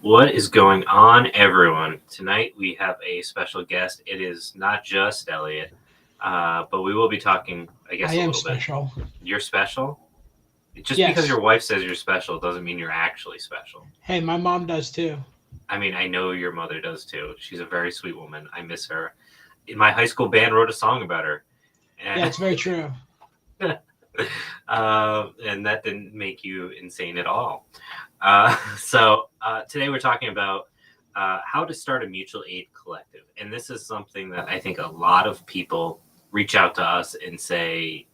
What is going on, everyone? Tonight we have a special guest. It is not just Elliot, but we will be talking, I I guess, a am little bit. special. You're special? Just because Yes. your wife says you're special doesn't mean you're actually special. Hey, my mom does too. I mean, I know your mother does too. She's a very sweet woman. I miss her. In my high school band wrote a song about her. Yeah, And, it's very true. and that didn't make you insane at all. So today we're talking about how to start a mutual aid collective. And this is something that I think a lot of people reach out to us and say,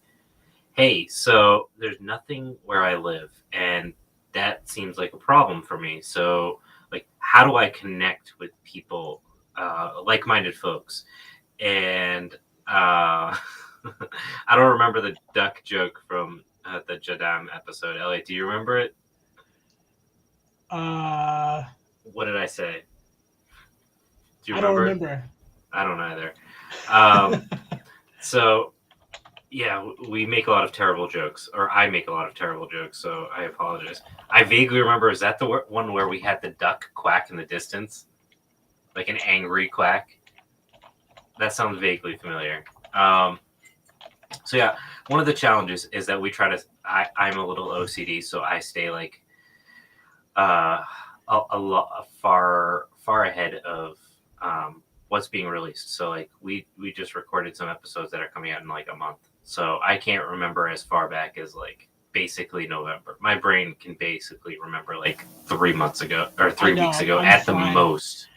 hey, so there's nothing where I live. And that seems like a problem for me. So, like, how do I connect with people, like minded folks? And I don't remember the duck joke from the Jadam episode. Elliot, do you remember it? Uh, What did I say? Do you I don't remember it? remember. I don't either. Um, so yeah, we make a lot of terrible jokes, or I make a lot of terrible jokes. So I apologize. I vaguely remember. Is that the one where we had the duck quack in the distance, like an angry quack? That sounds vaguely familiar. So yeah, one of the challenges is that we try to. I'm a little OCD, so I stay like uh, a lot far ahead of what's being released. So like we just recorded some episodes that are coming out in like a month. So I can't remember as far back as like basically November. My brain can basically remember like 3 months ago or I 3 weeks know. ago I'm at the fine. most.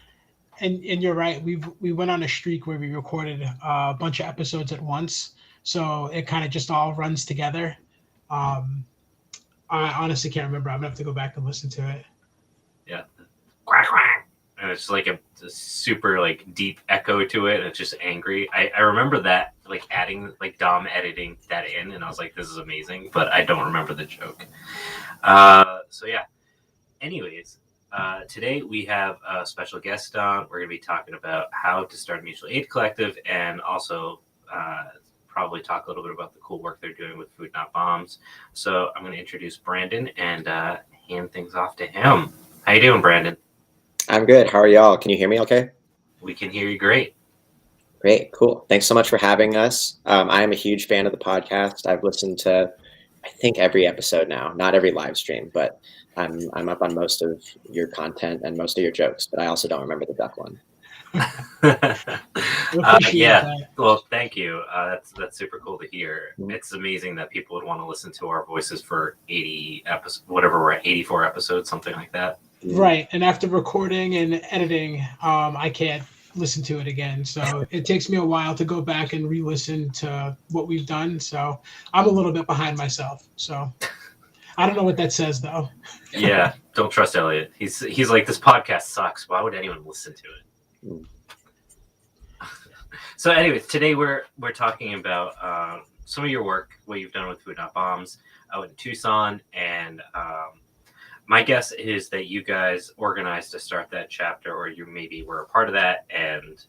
And you're right. We went on a streak where we recorded a bunch of episodes at once, so it kind of just all runs together. Um, I honestly can't remember. I'm gonna have to go back and listen to it. Yeah, quack quack. And it's like a super like deep echo to it. And it's just angry. I remember that like adding like Dom editing that in, and I was like, this is amazing. But I don't remember the joke. So yeah. Anyways, today we have a special guest on. We're going to be talking about how to start a mutual aid collective, and also probably talk a little bit about the cool work they're doing with Food Not Bombs. So I'm going to introduce Brandon and hand things off to him. How you doing, Brandon? I'm good. How are y'all? Can you hear me okay? We can hear you great. Great, cool. Thanks so much for having us. I am a huge fan of the podcast. I've listened to, I think, every episode now, not every live stream, but I'm up on most of your content and most of your jokes, but I also don't remember the duck one. We appreciate Yeah. that. Well, thank you. That's super cool to hear. Mhm. It's amazing that people would want to listen to our voices for 80 episodes, whatever we're at, 84 episodes, something like that. Right. And after recording and editing, I can't listen to it again. So it takes me a while to go back and re-listen to what we've done. So I'm a little bit behind myself. So I don't know what that says though. Yeah, don't trust Elliot. He's like, this podcast sucks. Why would anyone listen to it? Mm. So, anyways, today we're talking about some of your work, what you've done with Food Not Bombs out in Tucson, and my guess is that you guys organized to start that chapter, or you maybe were a part of that. And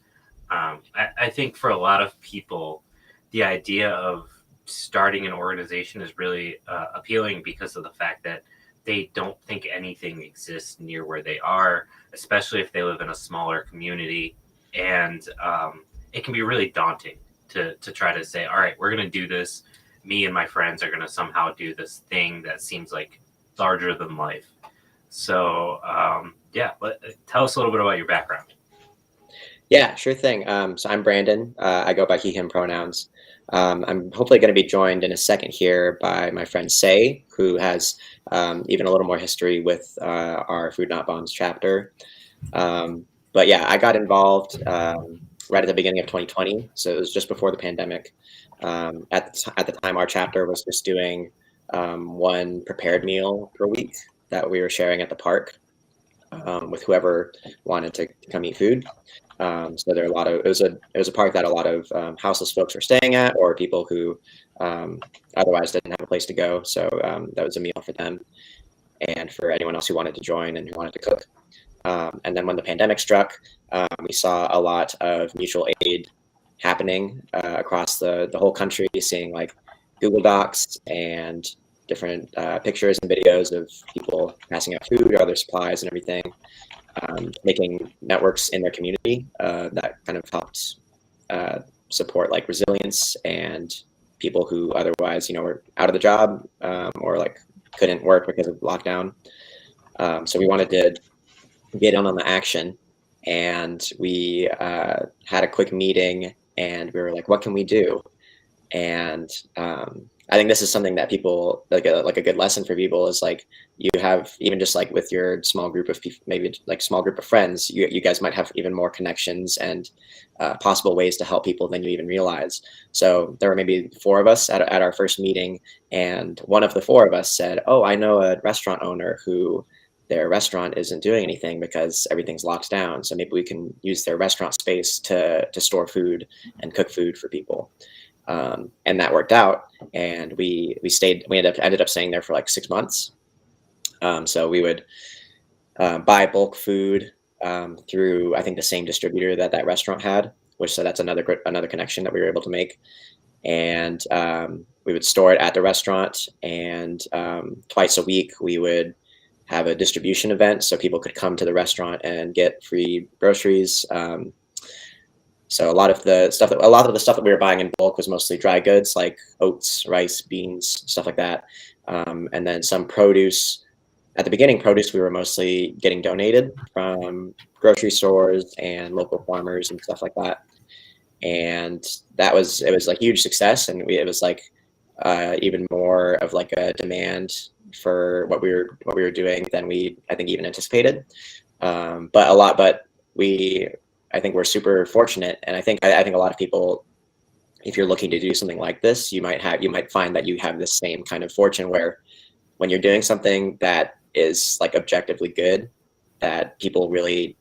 I think for a lot of people, the idea of starting an organization is really appealing because of the fact that they don't think anything exists near where they are, especially if they live in a smaller community. And it can be really daunting to try to say, all right, we're going to do this. Me and my friends are going to somehow do this thing that seems like larger than life. So, yeah, tell us a little bit about your background. Yeah, sure thing. So I'm Brandon. I go by he, him pronouns. I'm hopefully going to be joined in a second here by my friend Say, who has even a little more history with our Food Not Bombs chapter. But yeah, I got involved right at the beginning of 2020. So it was just before the pandemic. At the time, our chapter was just doing one prepared meal per week that we were sharing at the park with whoever wanted to come eat food. So there are a lot of it was a park that a lot of houseless folks were staying at, or people who otherwise didn't have a place to go. So that was a meal for them, and for anyone else who wanted to join and who wanted to cook. And then when the pandemic struck, we saw a lot of mutual aid happening across the whole country, seeing like Google Docs and different pictures and videos of people passing out food or other supplies and everything, making networks in their community that kind of helped support like resilience and people who otherwise, were out of the job or like couldn't work because of lockdown. So we wanted to get in on the action, and we had a quick meeting, and we were like, what can we do? And I think this is something that people like a good lesson for people is like, you have, even just like with your small group of people, maybe like small group of friends, you guys might have even more connections and possible ways to help people than you even realize. So there were maybe 4 of us at our first meeting, and one of the 4 of us said, oh, I know a restaurant owner who their restaurant isn't doing anything because everything's locked down. So maybe we can use their restaurant space to store food and cook food for people. And that worked out, and we ended up staying there for like 6 months. So we would buy bulk food through, I think, the same distributor that restaurant had, so that's another connection that we were able to make. And we would store it at the restaurant, and twice a week we would have a distribution event so people could come to the restaurant and get free groceries. So a lot of the stuff that we were buying in bulk was mostly dry goods like oats, rice, beans, stuff like that. And then some produce. At the beginning, produce we were mostly getting donated from grocery stores and local farmers and stuff like that. And it was like huge success, and it was like even more of like a demand for what we were doing than we, I think, even anticipated. But I think we're super fortunate, and I think a lot of people, if you're looking to do something like this, you might find that you have this same kind of fortune where when you're doing something that is like objectively good, that people really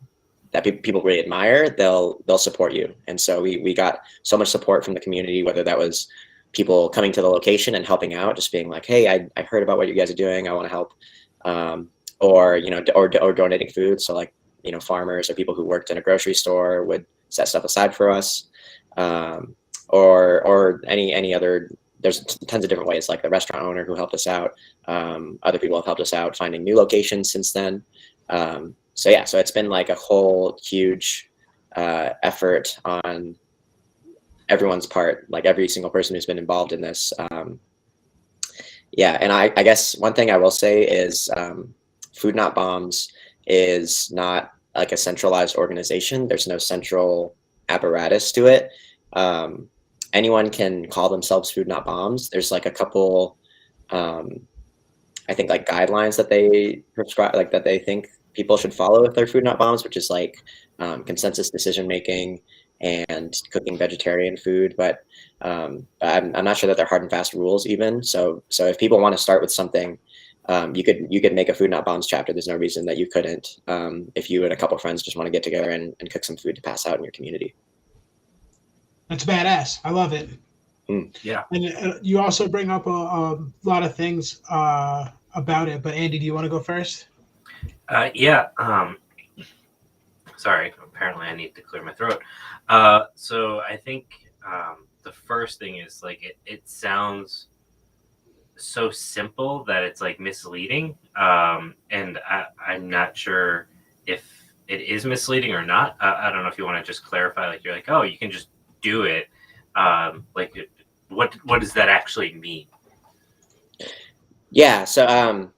admire, they'll support you. And so we got so much support from the community, whether that was people coming to the location and helping out, just being like, hey, I heard about what you guys are doing, I want to help, or donating food. So like, farmers or people who worked in a grocery store would set stuff aside for us, or any other. There's tons of different ways, like the restaurant owner who helped us out. Other people have helped us out finding new locations since then. So it's been like a whole huge effort on everyone's part, like every single person who's been involved in this. And I guess one thing I will say is Food Not Bombs is not like a centralized organization. There's no central apparatus to it. Anyone can call themselves Food Not Bombs. There's like a couple, I think, like guidelines that they prescribe, like that they think people should follow if they're Food Not Bombs, which is like consensus decision making and cooking vegetarian food. But I'm not sure that they're hard and fast rules even. So if people want to start with something, you could make a Food Not Bombs chapter. There's no reason that you couldn't, if you and a couple of friends just want to get together and cook some food to pass out in your community. That's badass. I love it. Yeah. And you also bring up a lot of things about it. But Andy, do you want to go first? Yeah. Sorry. Apparently, I need to clear my throat. So I think the first thing is like it sounds so simple that it's like misleading, and I'm not sure if it is misleading or not. I don't know if you want to just clarify. Like you're like, oh, you can just do it. Like what does that actually mean? Yeah. So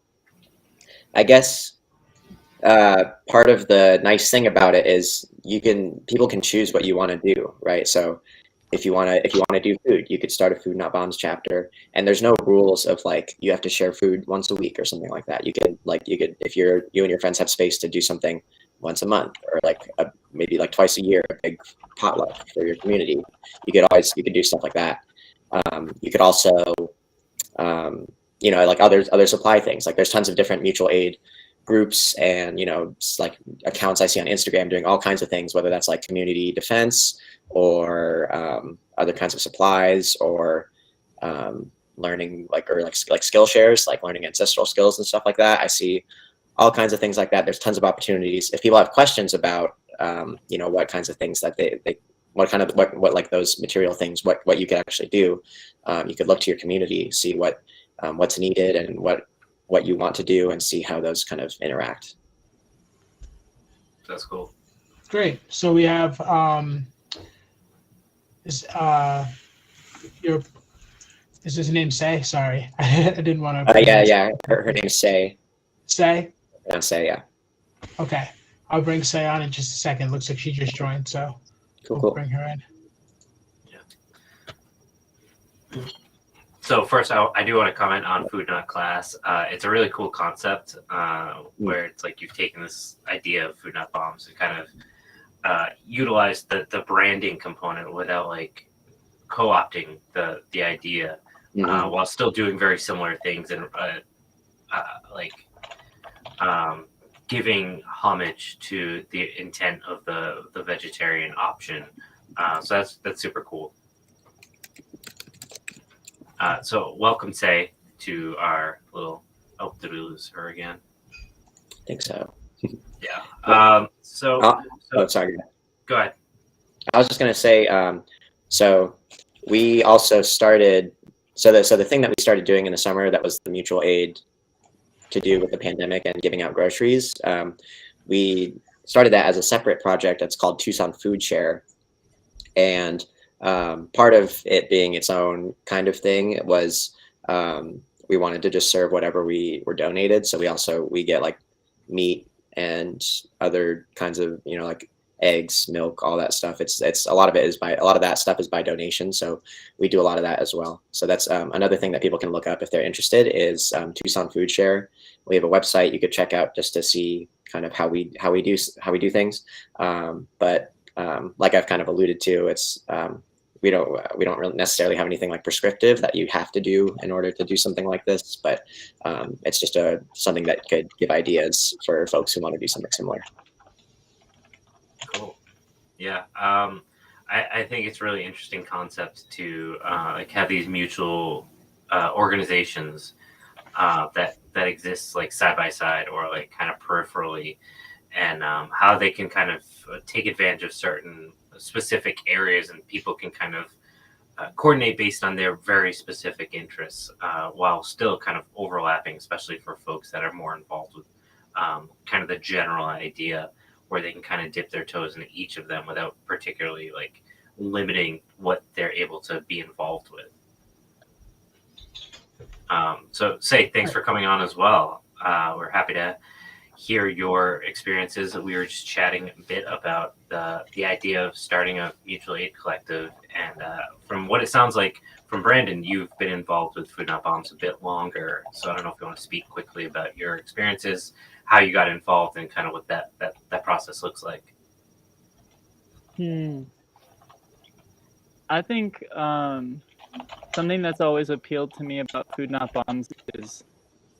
I guess part of the nice thing about it is people can choose what you want to do, right? So if you want to do food, you could start a Food Not Bombs chapter, and there's no rules of like you have to share food once a week or something like that. You could if you and your friends have space to do something once a month, or like maybe like twice a year, a big potluck for your community. You could do stuff like that. You could also like other supply things. Like there's tons of different mutual aid groups and like accounts I see on Instagram doing all kinds of things, whether that's like community defense or other kinds of supplies, or learning like skill shares, like learning ancestral skills and stuff like that. I see all kinds of things like that. There's tons of opportunities. If people have questions about what kinds of things that they what like those material things, what you could actually do, you could look to your community, see what what's needed and what you want to do, and see how those kind of interact. That's cool. Great. So we have your is his name Say? Sorry, I didn't want to. Yeah. Her name's Say. Say. Say, yeah. Okay, I'll bring Say on in just a second. Looks like she just joined, so we'll bring her in. So first, I do want to comment on Food Not Class. It's a really cool concept where it's like you've taken this idea of Food Not Bombs and kind of utilized the branding component without like co-opting the idea while still doing very similar things and giving homage to the intent of the vegetarian option. So that's super cool. So welcome, Say, to our little. Oh, did we lose her again? I think so. Yeah. So sorry. Go ahead. I was just gonna say. So we also started. So the thing that we started doing in the summer, that was the mutual aid to do with the pandemic and giving out groceries. We started that as a separate project that's called Tucson Food Share, and part of it being its own kind of thing was we wanted to just serve whatever we were donated. So we get like meat and other kinds of, like eggs, milk, all that stuff. It's a lot of that stuff is by donation. So we do a lot of that as well. So that's another thing that people can look up if they're interested is Tucson Food Share. We have a website you could check out just to see kind of how we do things. But like I've kind of alluded to, it's we don't really necessarily have anything like prescriptive that you have to do in order to do something like this, but it's just something that could give ideas for folks who want to do something similar. Cool. Yeah. I think it's really interesting concept to like have these mutual organizations that exist like side by side or like kind of peripherally, and how they can kind of take advantage of certain specific areas, and people can kind of coordinate based on their very specific interests while still kind of overlapping, especially for folks that are more involved with kind of the general idea, where they can kind of dip their toes into each of them without particularly like limiting what they're able to be involved with. So Say, thanks for coming on as well. We're happy to hear your experiences. We were just chatting a bit about the idea of starting a mutual aid collective, and from what it sounds like from Brandon, you've been involved with Food Not Bombs a bit longer. So I don't know if you want to speak quickly about your experiences, how you got involved, and kind of what that process looks like. I think something that's always appealed to me about Food Not Bombs is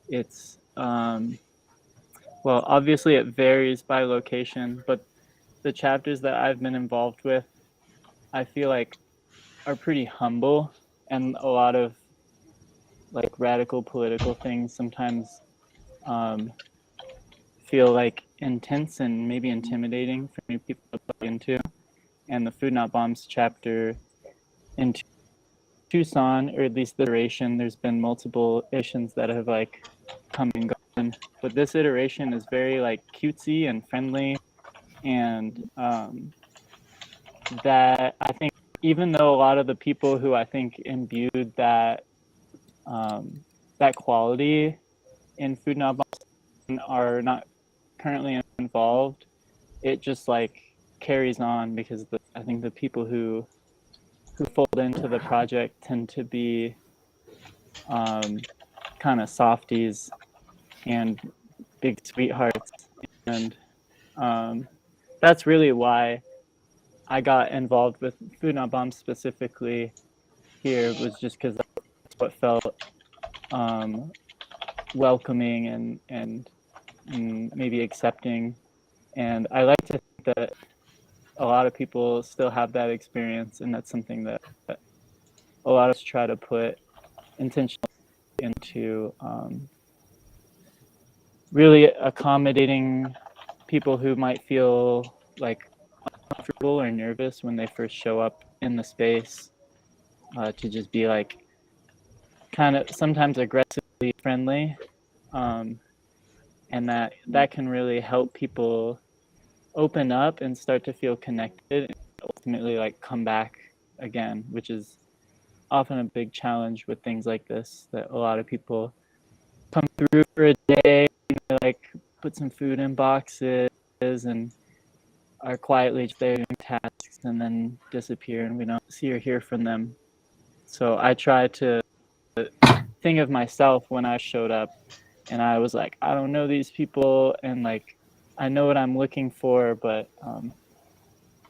it's well, obviously it varies by location, but the chapters that I've been involved with, I feel like are pretty humble, and a lot of like radical political things sometimes feel like intense and maybe intimidating for new people to plug into. And the Food Not Bombs chapter in Tucson, or at least the iteration, there's been multiple iterations that have like come and gone, but this iteration is very like cutesy and friendly, and that I think even though a lot of the people who I think imbued that that quality in Food Not Bombs are not currently involved, it just like carries on because I think the people who fold into the project tend to be kind of softies and big sweethearts, and that's really why I got involved with Food Not Bombs specifically here, was just because that's what felt welcoming and maybe accepting. And I like to think that a lot of people still have that experience, and that's something that a lot of us try to put intentionally into really accommodating people who might feel like uncomfortable or nervous when they first show up in the space, to just be like kind of sometimes aggressively friendly, and that can really help people open up and start to feel connected and ultimately like come back again, which is often a big challenge with things like this, that a lot of people come through for a day, like put some food in boxes and are quietly just there doing tasks and then disappear, and we don't see or hear from them. So I try to think of myself when I showed up and I was like, I don't know these people, and like I know what I'm looking for, but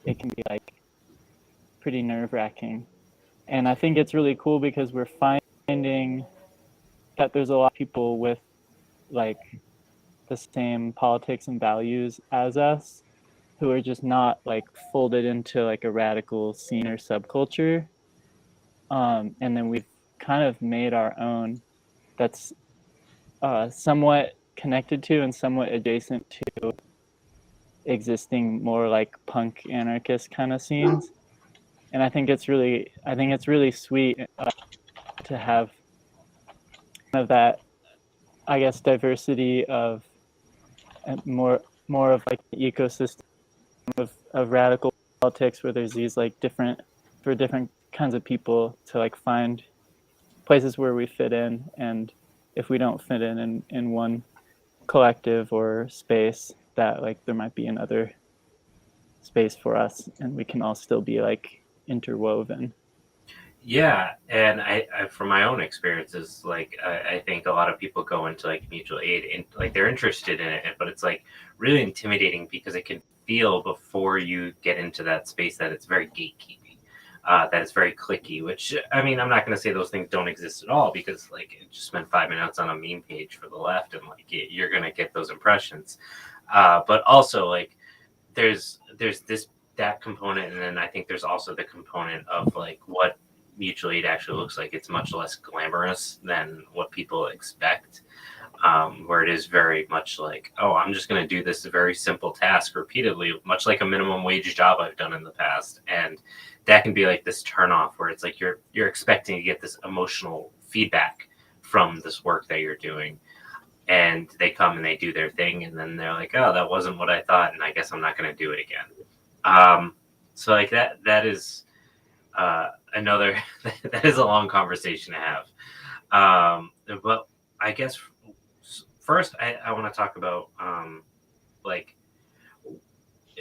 it can be like pretty nerve-wracking. And I think it's really cool because we're finding that there's a lot of people with like the same politics and values as us who are just not like folded into like a radical scene or subculture. And then we've kind of made our own that's somewhat connected to and somewhat adjacent to existing more like punk anarchist kind of scenes. And I think it's really sweet to have kind of that, I guess, diversity of more of like the ecosystem of radical politics, where there's these like different kinds of people to like find places where we fit in, and if we don't fit in one collective or space, that like there might be another space for us and we can all still be like interwoven. Yeah, and I from my own experiences, like I think a lot of people go into like mutual aid and like they're interested in it, but it's like really intimidating because it can feel before you get into that space that it's very gatekeeping, that it's very clicky. Which I mean, I'm not going to say those things don't exist at all because like it just spent 5 minutes on a meme page for the left, and like you're going to get those impressions. But also like there's that component, and then I think there's also the component of like what mutual aid actually looks like. It's much less glamorous than what people expect, where it is very much like, oh, I'm just going to do this very simple task repeatedly, much like a minimum wage job I've done in the past. And that can be like this turnoff where it's like you're expecting to get this emotional feedback from this work that you're doing. And they come and they do their thing, and then they're like, oh, that wasn't what I thought, and I guess I'm not going to do it again. So like that is another that is a long conversation to have. But I guess first I want to talk about like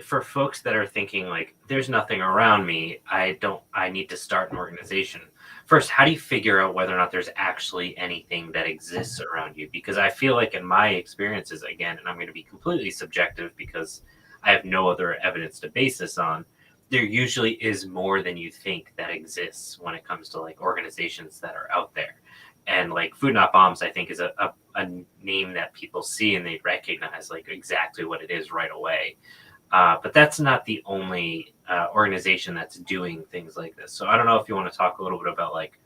for folks that are thinking like there's nothing around me, I need to start an organization. First, how do you figure out whether or not there's actually anything that exists around you? Because I feel like in my experiences, again, and I'm going to be completely subjective because I have no other evidence to base this on, there usually is more than you think that exists when it comes to like organizations that are out there. And like Food Not Bombs, I think is a name that people see and they recognize like exactly what it is right away. But that's not the only organization that's doing things like this. So I don't know if you want to talk a little bit about like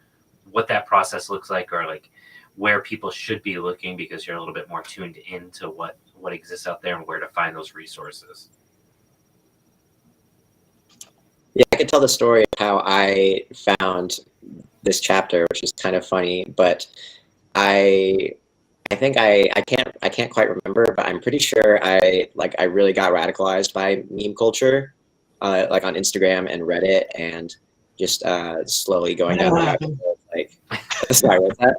what that process looks like, or like where people should be looking because you're a little bit more tuned into what exists out there and where to find those resources. Yeah, I could tell the story of how I found this chapter, which is kind of funny, but I think I can't quite remember, but I'm pretty sure I really got radicalized by meme culture, like on Instagram and Reddit, and just slowly going down the rabbit hole. Like, sorry, what's that?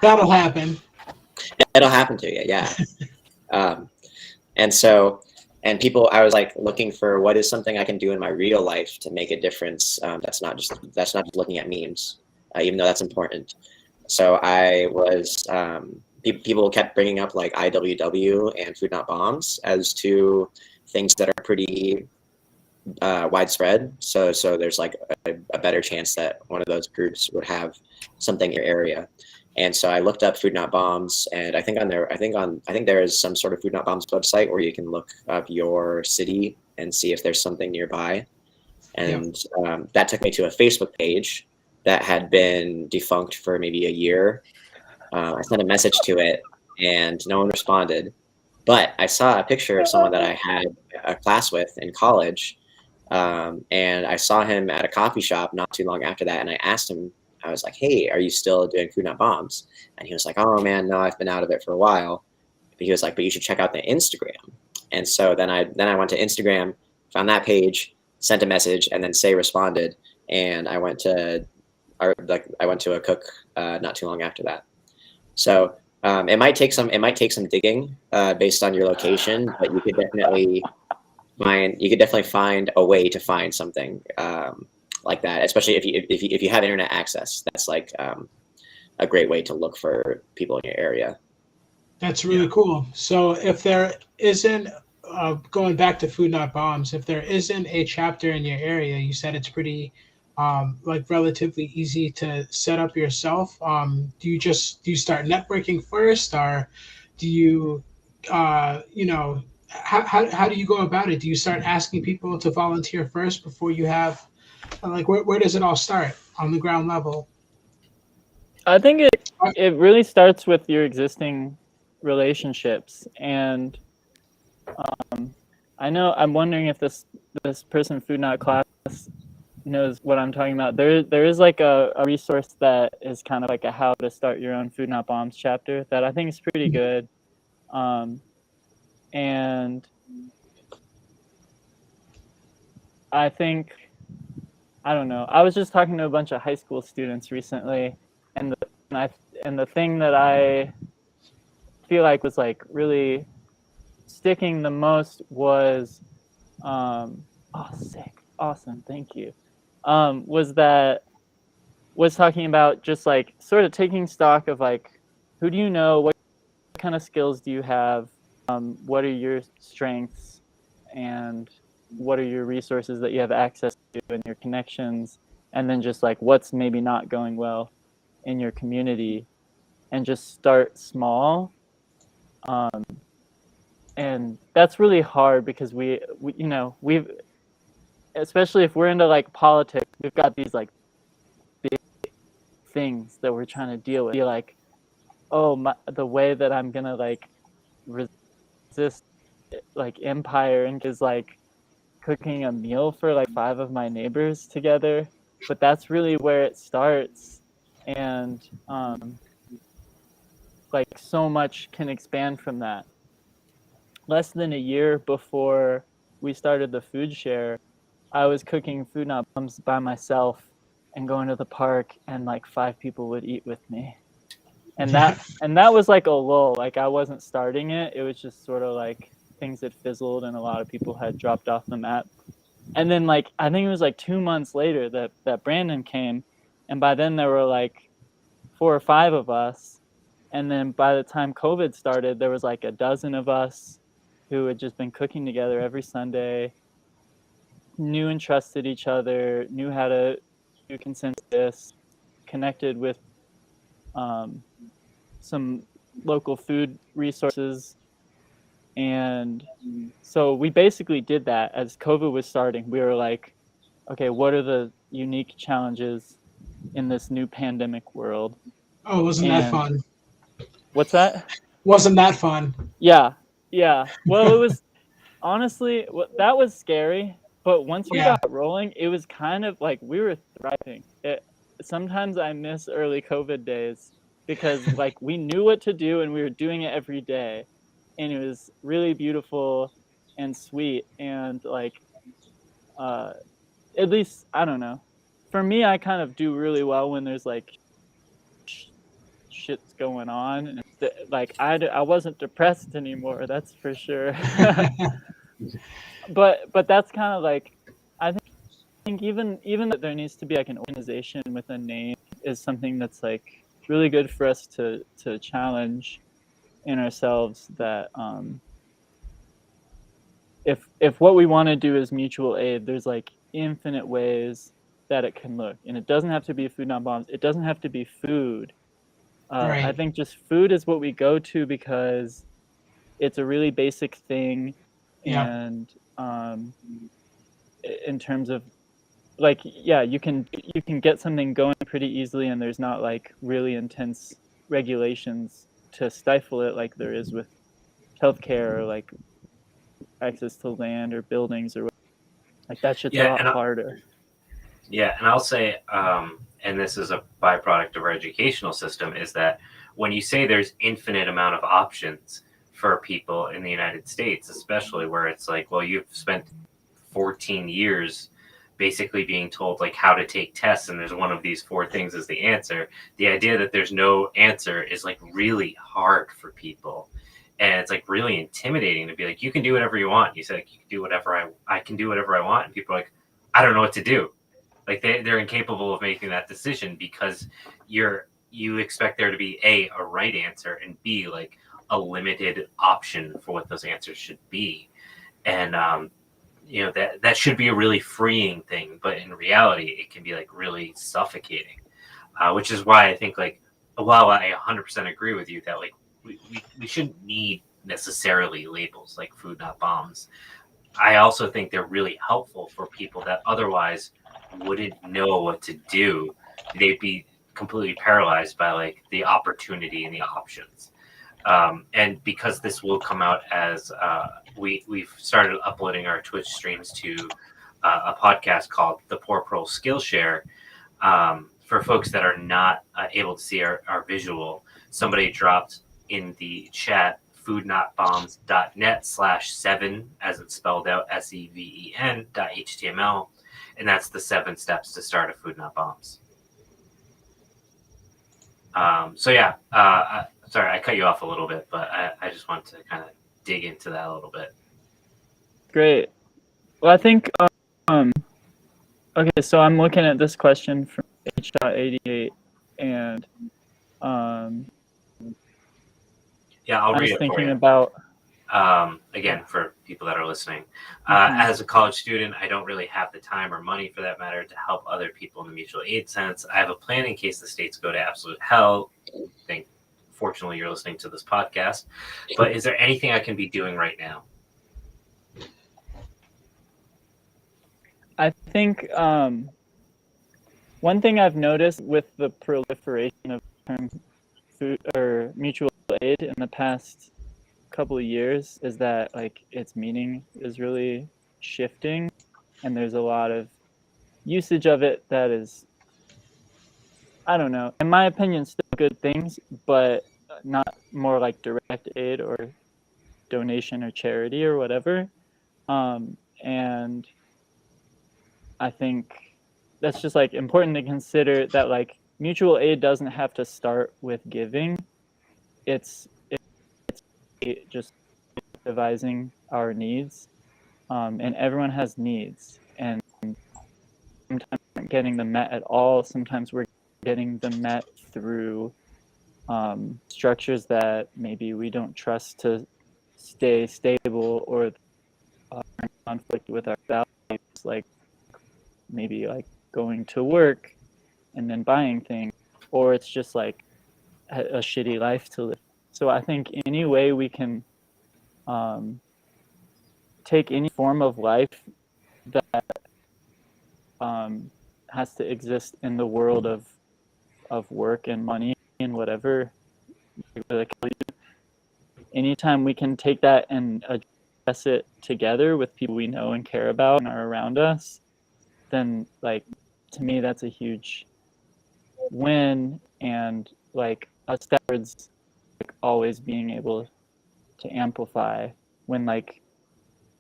That'll happen. It'll happen to you, yeah. And people, I was like looking for what is something I can do in my real life to make a difference. That's not just looking at memes, even though that's important. So I was. People kept bringing up like IWW and Food Not Bombs as two things that are pretty widespread. So there's like a better chance that one of those groups would have something in your area. And so I looked up Food Not Bombs, and I think there is some sort of Food Not Bombs website where you can look up your city and see if there's something nearby. And that took me to a Facebook page that had been defunct for maybe a year. I sent a message to it and no one responded, but I saw a picture of someone that I had a class with in college, and I saw him at a coffee shop not too long after that, and I asked him I was like, hey, are you still doing Food Not Bombs? And he was like, oh man, no, I've been out of it for a while. But he was like, but you should check out the Instagram. And so then I went to Instagram, found that page, sent a message, and then Say responded, and I went to a cook not too long after that. So it might take some digging based on your location, but you could definitely find a way to find something like that, especially if you have internet access. That's like a great way to look for people in your area. That's really cool. So if there isn't, going back to Food Not Bombs, if there isn't a chapter in your area, you said it's pretty like relatively easy to set up yourself. Do you start networking first, or do you how do you go about it? Do you start asking people to volunteer first before you have like where does it all start on the ground level? I think it really starts with your existing relationships, and I'm wondering if this person Food Not class knows what I'm talking about. There is like a resource that is kind of like a how to start your own Food Not Bombs chapter that I think is pretty good. And I think, I don't know, I was just talking to a bunch of high school students recently, and the thing that I feel like was like really sticking the most was oh, sick, awesome, thank you, was talking about just like sort of taking stock of like, who do you know, what kind of skills do you have, what are your strengths, and what are your resources that you have access to and your connections, and then just like what's maybe not going well in your community, and just start small. And that's really hard because we we've, especially if we're into like politics, we've got these like big things that we're trying to deal with. Be like, oh, the way that I'm gonna like resist like empire and is like cooking a meal for like 5 of my neighbors together. But that's really where it starts, and like so much can expand from that. Less than a year before we started the food share, I was cooking Food Not Bombs by myself and going to the park, and like 5 people would eat with me. And that was like a lull. Like I wasn't starting it. It was just sort of like things had fizzled and a lot of people had dropped off the map. And then like I think it was like 2 months later that Brandon came, and by then there were like 4 or 5 of us. And then by the time COVID started, there was like a dozen of us who had just been cooking together every Sunday, knew and trusted each other, knew how to do consensus, connected with some local food resources. And so we basically did that as COVID was starting. We were like, okay, what are the unique challenges in this new pandemic world? Oh, wasn't that fun? What's that? Wasn't that fun? Yeah. Well, it was honestly, that was scary. But once we got rolling, it was kind of like we were thriving. Sometimes I miss early COVID days because like we knew what to do and we were doing it every day. And it was really beautiful and sweet. And like, at least, I don't know. For me, I kind of do really well when there's like shit's going on. And like I wasn't depressed anymore, that's for sure. but that's kind of like, I think even that there needs to be like an organization with a name is something that's like really good for us to challenge in ourselves, that if what we want to do is mutual aid, there's like infinite ways that it can look, and it doesn't have to be Food Not Bombs, it doesn't have to be food. Right. I think just food is what we go to because it's a really basic thing. And in terms of like, yeah, you can get something going pretty easily, and there's not like really intense regulations to stifle it like there is with healthcare or like access to land or buildings or like that shit's a lot harder. Yeah, and I'll say, and this is a byproduct of our educational system, is that when you say there's infinite amount of options for people in the United States, especially where it's like, well, you've spent 14 years basically being told like how to take tests and there's one of these four things as the answer. The idea that there's no answer is like really hard for people, and it's like really intimidating to be like, you can do whatever you want. You said like, you can do whatever I can do whatever I want, and people are like, I don't know what to do. Like they're incapable of making that decision because you expect there to be a right answer and b like a limited option for what those answers should be. And that should be a really freeing thing, but in reality it can be like really suffocating, which is why I think like while I 100% agree with you that like we shouldn't need necessarily labels like food not bombs, I also think they're really helpful for people that otherwise wouldn't know what to do. They'd be completely paralyzed by like the opportunity and the options. And because this will come out as we've started uploading our Twitch streams to a podcast called the Poor Pro Skill Share. For folks that are not able to see our visual, somebody dropped in the chat foodnotbombs.net/7 as it's spelled out SEVEN.html, and that's the 7 steps to start a Food Not Bombs. Sorry, I cut you off a little bit, but I just want to kind of dig into that a little bit. Great. Well, I think, okay, so I'm looking at this question from H.88, and yeah, I'll I read was it thinking for you. about, again, for people that are listening, as a college student, I don't really have the time or money for that matter to help other people in the mutual aid sense. I have a plan in case the states go to absolute hell. Fortunately, you're listening to this podcast, but is there anything I can be doing right now? I think one thing I've noticed with the proliferation of term food or mutual aid in the past couple of years is that like its meaning is really shifting, and there's a lot of usage of it that is, I don't know, in my opinion, still good things, but not more like direct aid or donation or charity or whatever. And I think that's just like important to consider that like mutual aid doesn't have to start with giving. It's just devising our needs, and everyone has needs, and sometimes we're not getting them met at all. Sometimes we're getting them met through structures that maybe we don't trust to stay stable or are in conflict with our values, like maybe like going to work and then buying things, or it's just like a shitty life to live. So I think any way we can take any form of life that has to exist in the world of work and money and whatever, anytime we can take that and address it together with people we know and care about and are around us, then like to me that's a huge win. And like us towards like always being able to amplify when like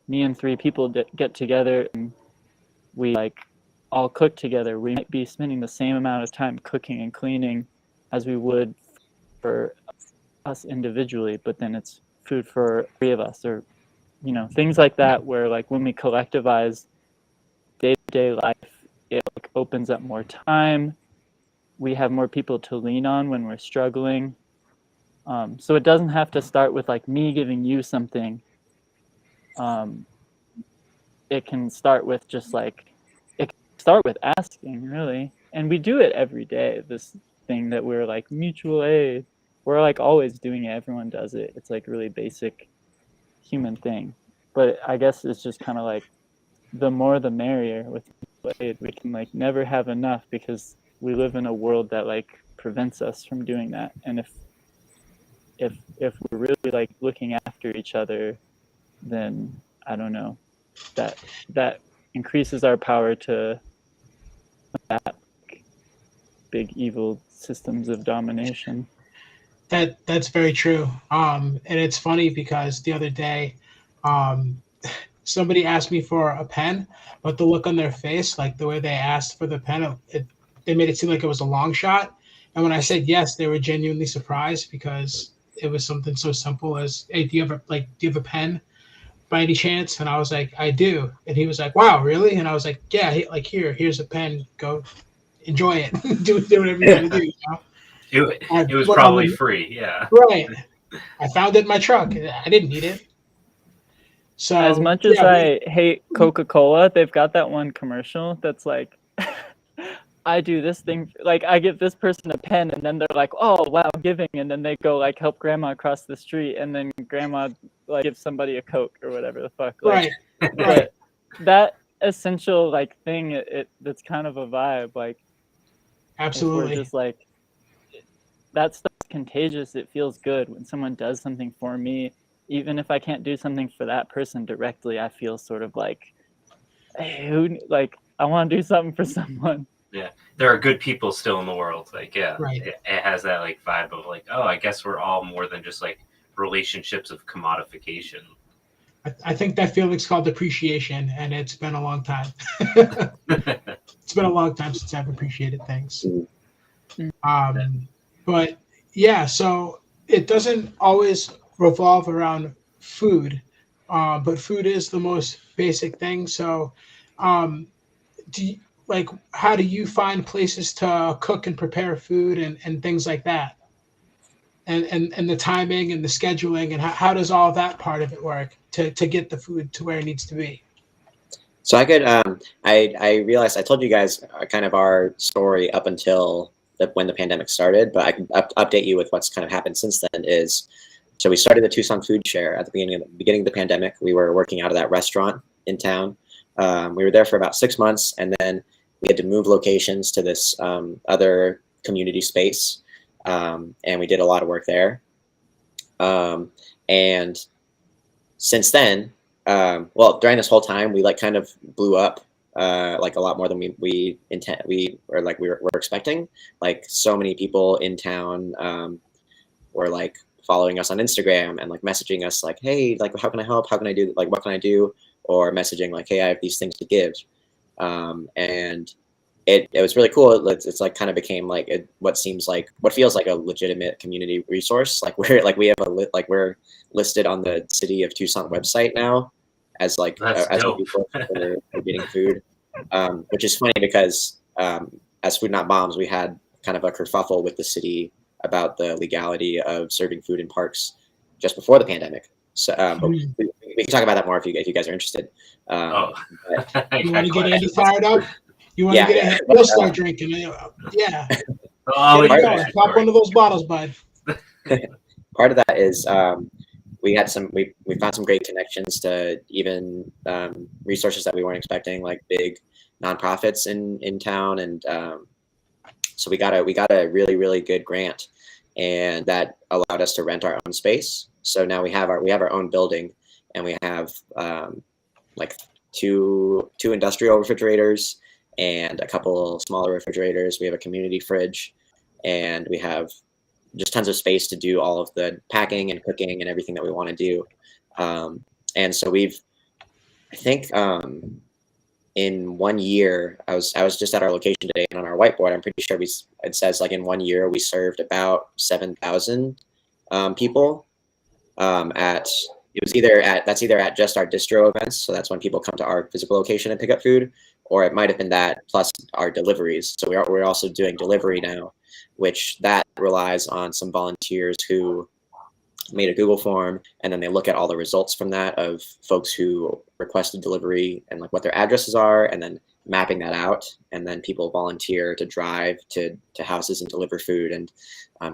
me and 3 people get together and we like all cook together, we might be spending the same amount of time cooking and cleaning as we would for us individually, but then it's food for 3 of us, or things like that, where like when we collectivize day-to-day life, it like opens up more time. We have more people to lean on when we're struggling. So it doesn't have to start with like me giving you something. It can start with just like, it can start with asking, really. And we do it every day, this thing that we're like mutual aid. We're like always doing it. Everyone does it. It's like really basic human thing. But I guess it's just kind of like the more the merrier with mutual aid. We can like never have enough because we live in a world that like prevents us from doing that. And if we're really like looking after each other, then I don't know, that increases our power to combat big evil systems of domination. That's very true. And it's funny because the other day, um, somebody asked me for a pen, but the look on their face, like the way they asked for the pen, they made it seem like it was a long shot. And when I said yes, they were genuinely surprised because it was something so simple as, "Hey, do you have a pen by any chance?" And I was like, "I do." And he was like, "Wow, really?" And I was like, "Yeah, here's a pen. Go enjoy it. do whatever you got to do." You know? It was But on probably the free. Yeah. right, I found it in my truck. I didn't need it. As So much as yeah, I hate Coca-Cola, they've got that one commercial that's like, I do this thing, like I give this person a pen, and then they're like, "Oh wow, giving," and then they go like help grandma across the street, and then grandma like gives somebody a Coke or whatever the fuck. Like, right, right, but that essential like thing, that's kind of a vibe. Like, if we're absolutely. just like, that stuff's contagious. It feels good when someone does something for me, even if I can't do something for that person directly. I feel sort of like, hey, like I want to do something for someone. Yeah, there are good people still in the world. Like, yeah, Right. it has that like vibe of like, oh, I guess we're all more than just like relationships of commodification. I think that feeling's called appreciation, and it's been a long time. It's been a long time since I've appreciated things. Um, but yeah, so it doesn't always revolve around food, but food is the most basic thing. So, um, do you, like how do you find places to cook and prepare food and things like that? And the timing and the scheduling and how does all that part of it work to get the food to where it needs to be? So I could, I realized I told you guys kind of our story up until when the pandemic started, but I can update you with what's kind of happened since then. Is so we started the Tucson Food Share at the beginning of the pandemic. We were working out of that restaurant in town. We were there for about 6 months, and then we had to move locations to this other community space, and we did a lot of work there. And since then, well, during this whole time, we like kind of blew up like a lot more than we were expecting. Like so many people in town were like following us on Instagram and like messaging us like, "Hey, like how can I help? How can I do? Like what can I do?" Or messaging like, "Hey, I have these things to give," and it was really cool. It's like kind of became like what feels like a legitimate community resource. Like we have like we're listed on the City of Tucson website now as like That's as a dope. resource for getting food, which is funny because as Food Not Bombs, we had kind of a kerfuffle with the city about the legality of serving food in parks just before the pandemic. So, but we can talk about that more if you guys are interested. Oh, You want to get Andy fired up? You want Yeah, to get yeah. We'll start drinking. Yeah. Oh, Get it part going. Pop one of those bottles, bud. Part of that is we found some great connections to even resources that we weren't expecting, like big nonprofits in town, and so we got a really good grant, and that allowed us to rent our own space. So now we have our own building, and we have like two industrial refrigerators and a couple smaller refrigerators. We have a community fridge, and we have just tons of space to do all of the packing and cooking and everything that we want to do. And so I think in 1 year, I was just at our location today, and on our whiteboard, I'm pretty sure it says like in 1 year we served about 7,000 people. That's either at just our distro events, so that's when people come to our physical location and pick up food, or it might have been that plus our deliveries. So we're also doing delivery now, which that relies on some volunteers who made a Google form, and then they look at all the results from that of folks who requested delivery and like what their addresses are, and then mapping that out, and then people volunteer to drive to houses and deliver food and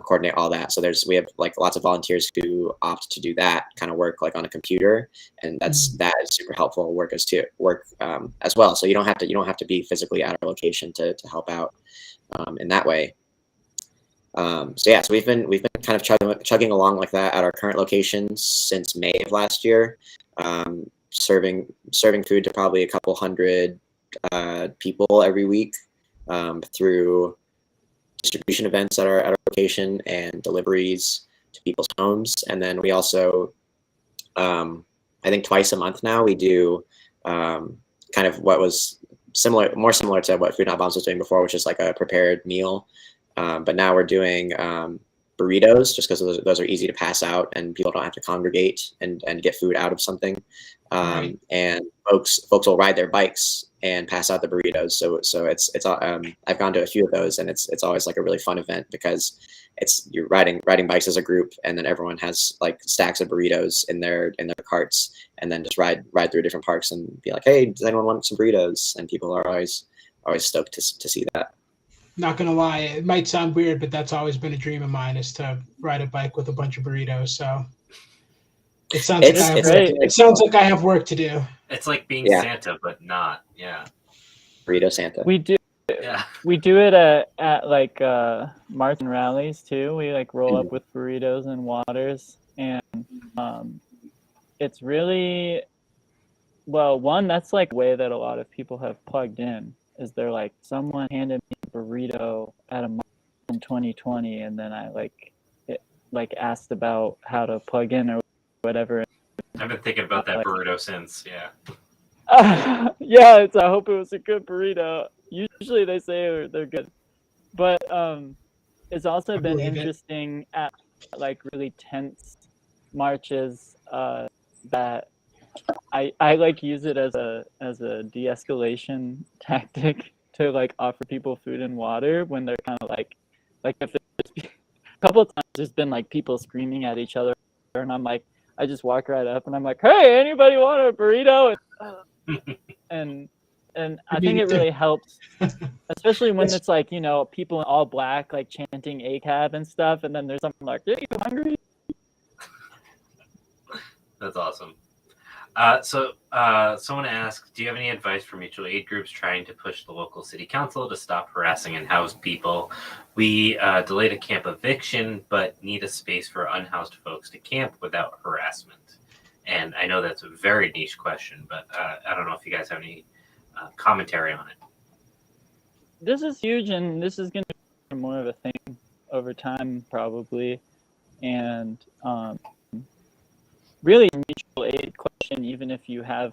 coordinate all that. So we have like lots of volunteers who opt to do that kind of work like on a computer, and that is super helpful work as well. So you don't have to be physically at our location to help out in that way. So we've been kind of chugging along like that at our current location since May of last year, serving food to probably a couple hundred people every week through distribution events at our location and deliveries to people's homes. And then we also, I think twice a month now, we do kind of what was more similar to what Food Not Bombs was doing before, which is like a prepared meal. But now we're doing burritos, just because those are easy to pass out and people don't have to congregate and get food out of something. Right. And folks will ride their bikes and pass out the burritos. So it's I've gone to a few of those, and it's always like a really fun event, because you're riding bikes as a group, and then everyone has like stacks of burritos in their carts, and then just ride through different parks and be like, hey, does anyone want some burritos? And people are always stoked to see that. Not gonna lie, it might sound weird, but that's always been a dream of mine, is to ride a bike with a bunch of burritos. So it sounds it sounds like I have work to do. It's like being Santa, but not. Yeah. Burrito Santa. We do. Yeah. We do it at like Martin rallies too. We like roll up with burritos and waters, and it's really, well, one, that's like a way that a lot of people have plugged in, is they're like, someone handed me a burrito at a mall in 2020, and then I asked about how to plug in or whatever. I've been thinking about that burrito since. Yeah. Yeah, I hope it was a good burrito. Usually they say they're good, but it's also been interesting at like really tense marches that I like use it as a de-escalation tactic to like offer people food and water when they're kind of like if there's a couple of times there's been like people screaming at each other, and I'm like, I just walk right up and I'm like, hey, anybody want a burrito? And I think it really helps, especially when it's like, you know, people in all black like chanting ACAB and stuff, and then there's someone like, are you hungry? That's awesome. So someone asked, do you have any advice for mutual aid groups trying to push the local city council to stop harassing unhoused people? We delayed a camp eviction, but need a space for unhoused folks to camp without harassment. And I know that's a very niche question, but I don't know if you guys have any commentary on it. This is huge, and this is going to be more of a thing over time, probably. And really, mutual aid question, even if you have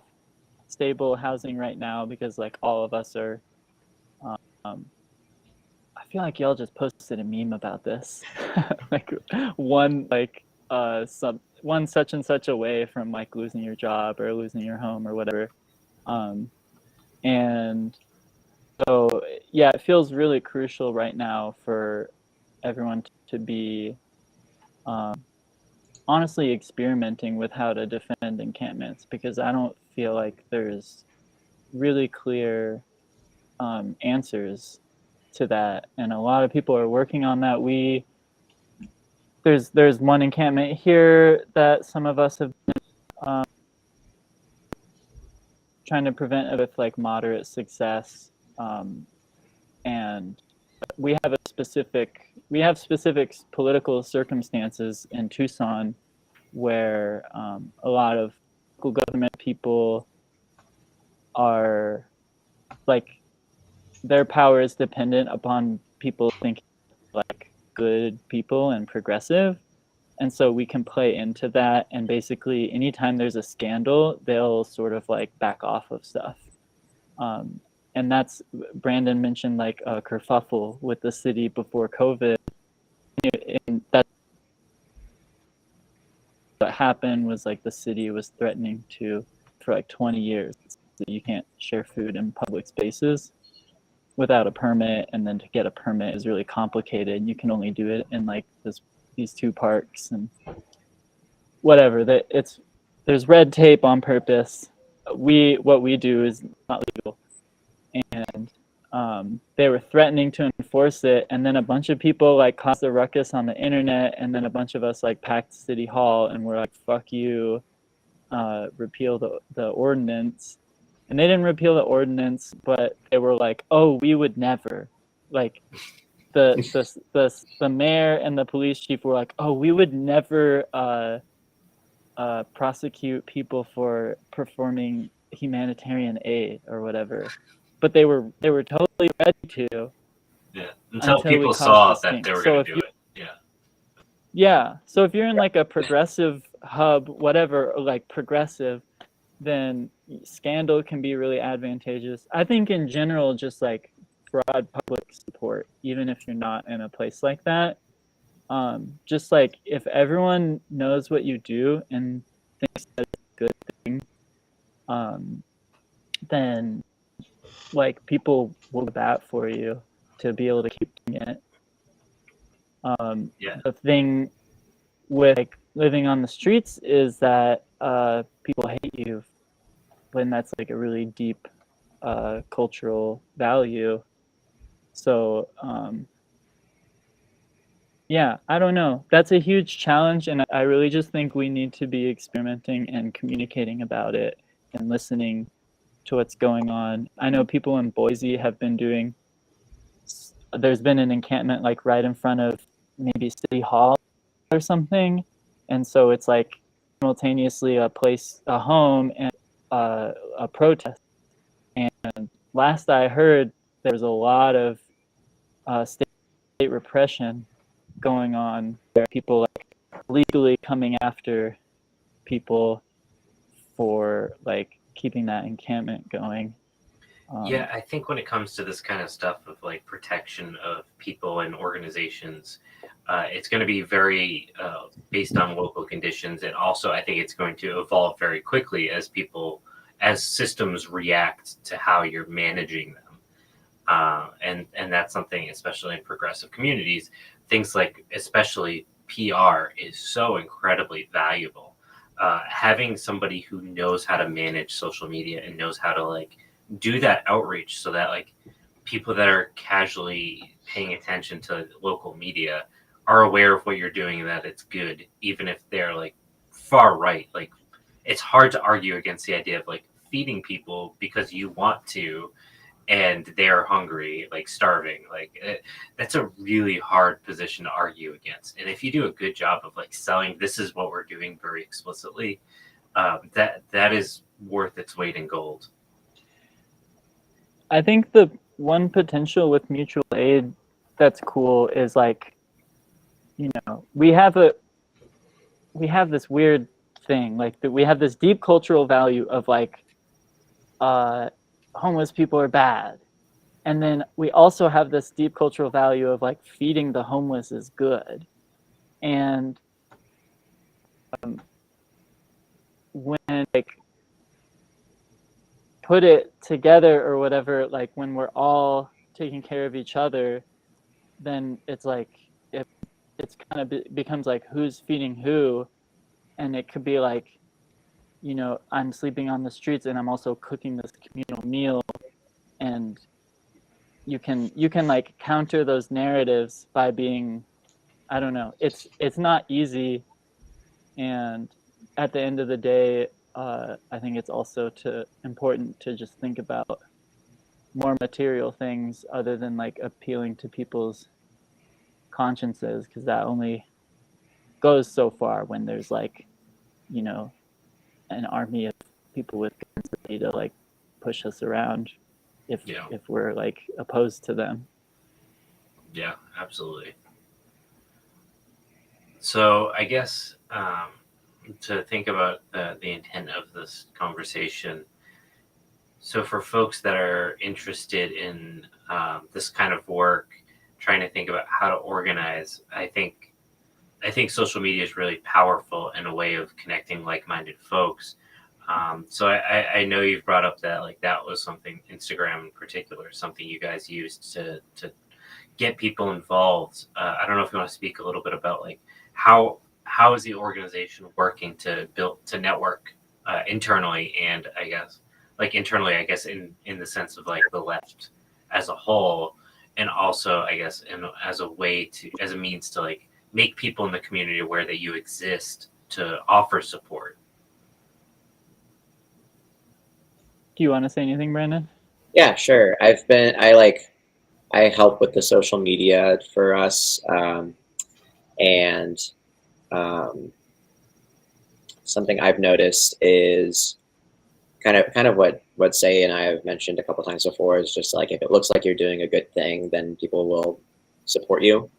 stable housing right now, because like all of us are. I feel like y'all just posted a meme about this, like one such and such away from like losing your job or losing your home or whatever. And so, yeah, it feels really crucial right now for everyone to be honestly experimenting with how to defend encampments, because I don't feel like there's really clear answers to that. And a lot of people are working on that. There's one encampment here that some of us have been trying to prevent with like moderate success, and we have specific political circumstances in Tucson where a lot of local government people are like, their power is dependent upon people thinking like good people and progressive. And so we can play into that, and basically anytime there's a scandal, they'll sort of like back off of stuff. And that's, Brandon mentioned like a kerfuffle with the city before COVID. And that's what happened, was like the city was threatening for like 20 years that you can't share food in public spaces without a permit, and then to get a permit is really complicated. You can only do it in like these two parks and whatever. There's red tape on purpose. What we do is not legal, and they were threatening to enforce it, and then a bunch of people like caused a ruckus on the internet, and then a bunch of us like packed City Hall and we're like, fuck you, repeal the ordinance. And they didn't repeal the ordinance, but they were like, oh, we would never. Like the mayor and the police chief were like, oh, we would never prosecute people for performing humanitarian aid or whatever. But they were totally ready to. Yeah. Until until we people cause saw the that stink. they were So going if to do you, it. Yeah. yeah, so if you're in like a progressive hub, whatever, or like progressive, then scandal can be really advantageous. I think in general, just like broad public support, even if you're not in a place like that. Just like if everyone knows what you do and thinks that it's a good thing, um, then like people will bat for you to be able to keep doing it. Yeah. The thing with like living on the streets is that people hate you when that's like a really deep cultural value. So yeah, I don't know. That's a huge challenge, and I really just think we need to be experimenting and communicating about it and listening to what's going on. I know people in Boise have been doing. There's been an encampment like right in front of maybe City Hall or something, and so it's like simultaneously a place, a home, and a protest. And last I heard, there was a lot of state repression going on where people like legally coming after people for like keeping that encampment going. Yeah, I think when it comes to this kind of stuff of like protection of people and organizations, it's going to be very based on local conditions, and also I think it's going to evolve very quickly as as systems react to how you're managing them, and that's something, especially in progressive communities, things like especially PR is so incredibly valuable. Having somebody who knows how to manage social media and knows how to like do that outreach so that like people that are casually paying attention to local media are aware of what you're doing and that it's good, even if they're like far right. Like it's hard to argue against the idea of like feeding people because you want to and they're hungry, like starving. That's a really hard position to argue against. And if you do a good job of like selling, this is what we're doing very explicitly, that is worth its weight in gold. I think the one potential with mutual aid that's cool is like, you know, we have this weird thing like that we have this deep cultural value of like homeless people are bad, and then we also have this deep cultural value of like feeding the homeless is good. And when like put it together or whatever, like when we're all taking care of each other, then it's like it's kind of becomes like who's feeding who. And it could be like, you know, I'm sleeping on the streets and I'm also cooking this communal meal. And you can like counter those narratives by being, I don't know, it's not easy. And at the end of the day, I think it's also important to just think about more material things other than like appealing to people's consciences, because that only goes so far when there's like, you know, an army of people with guns ready to like push us around if we're like opposed to them. Yeah, absolutely. So I guess to think about the intent of this conversation. So for folks that are interested in this kind of work, trying to think about how to organize, I think social media is really powerful in a way of connecting like-minded folks. So I know you've brought up that like that was something, Instagram in particular, something you guys used to get people involved. I don't know if you want to speak a little bit about like how is the organization working to network internally, and I guess like internally, I guess in the sense of like the left as a whole, and also I guess as a means to like make people in the community aware that you exist to offer support. Do you want to say anything, Brandon? Yeah, sure. I help with the social media for us, and something I've noticed is kind of what what Say and I have mentioned a couple times before is just like if it looks like you're doing a good thing, then people will support you.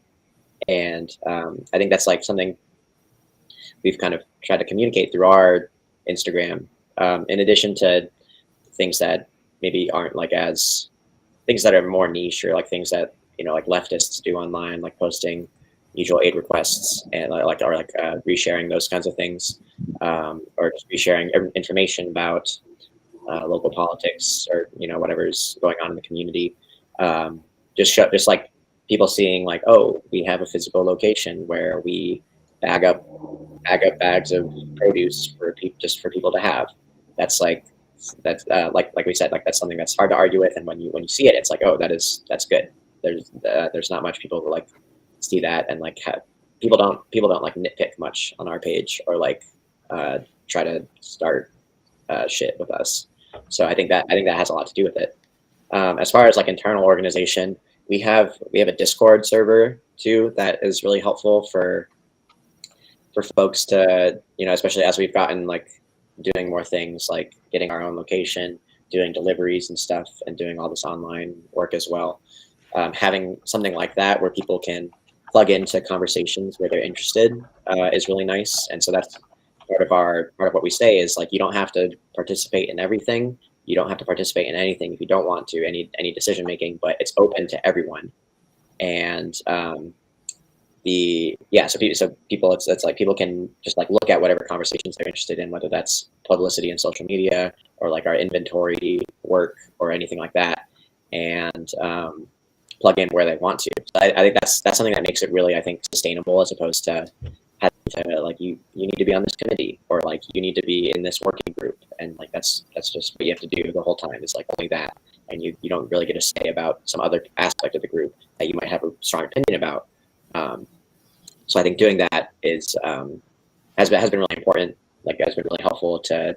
And I think that's like something we've kind of tried to communicate through our Instagram. In addition to things that maybe aren't like as things that are more niche or like things that like leftists do online, like posting mutual aid requests and resharing those kinds of things, or just resharing information about local politics or whatever's going on in the community. Just like people seeing like, oh, we have a physical location where we bag up bags of produce for just for people to have. That's like like we said, like that's something that's hard to argue with, and when you see it, it's like, oh, that's good. There's not much people who like see that and like people don't like nitpick much on our page or like try to start shit with us. So I think that has a lot to do with it. As far as like internal organization, we have a Discord server too that is really helpful for folks to especially as we've gotten like doing more things like getting our own location, doing deliveries and stuff, and doing all this online work as well. Having something like that where people can plug into conversations where they're interested is really nice. And so that's part of what we say is like, you don't have to participate in everything. You don't have to participate in anything if you don't want to, any decision making, but it's open to everyone. And so people, it's like people can just like look at whatever conversations they're interested in, whether that's publicity and social media or like our inventory work or anything like that, and plug in where they want to. So I think that's something that makes it really, I think, sustainable, as opposed to having to like you need to be on this committee or like you need to be in this working group, and like that's just what you have to do the whole time is like only that, and you don't really get a say about some other aspect of the group that you might have a strong opinion about. So I think doing that is has been really important. Like has been really helpful to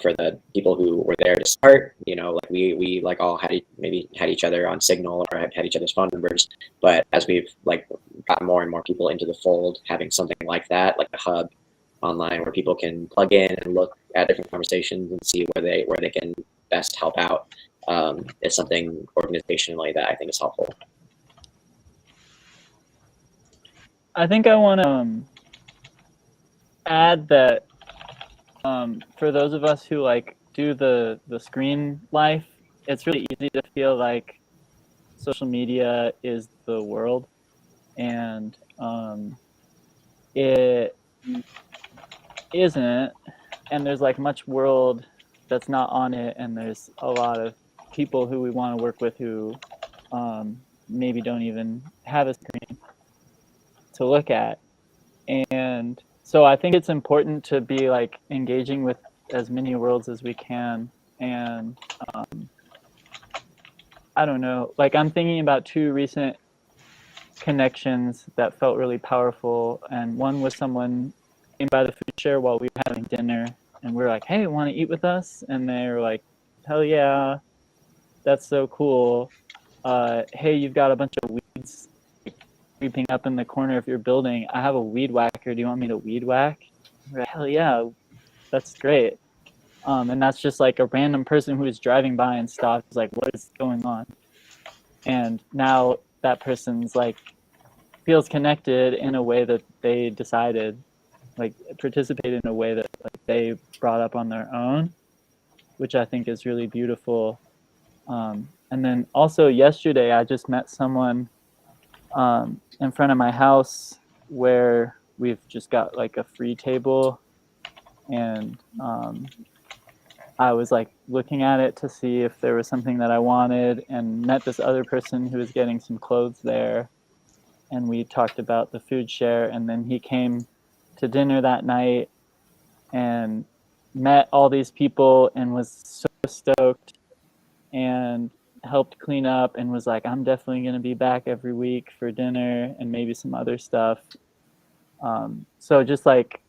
for the people who were there to start. Like we like all had each other on Signal or had each other's phone numbers. But as we've like gotten more and more people into the fold, having something like that, like a hub online where people can plug in and look at different conversations and see where they can best help out, is something organizationally that I think is helpful. I think I want to add that for those of us who like do the screen life, it's really easy to feel like social media is the world, and it isn't. And there's like much world that's not on it, and there's a lot of people who we want to work with who maybe don't even have a screen to look at. And so I think it's important to be like engaging with as many worlds as we can. And I don't know, like I'm thinking about two recent connections that felt really powerful. And one was someone came by the food share while we were having dinner, and we were like, hey, want to eat with us? And they were like, hell yeah, that's so cool. Hey, you've got a bunch of weeds creeping up in the corner of your building. I have a weed whacker. Do you want me to weed whack? Like, hell yeah, that's great. And that's just like a random person who was driving by and stopped. Was like, what is going on? And now that person's like feels connected in a way that they decided, like participate in a way that like they brought up on their own, which I think is really beautiful. And then also yesterday, I just met someone in front of my house where we've just got like a free table, and I was like looking at it to see if there was something that I wanted, and met this other person who was getting some clothes there, and we talked about the food share. And then he came to dinner that night and met all these people and was so stoked and helped clean up and was like, I'm definitely going to be back every week for dinner and maybe some other stuff. So just like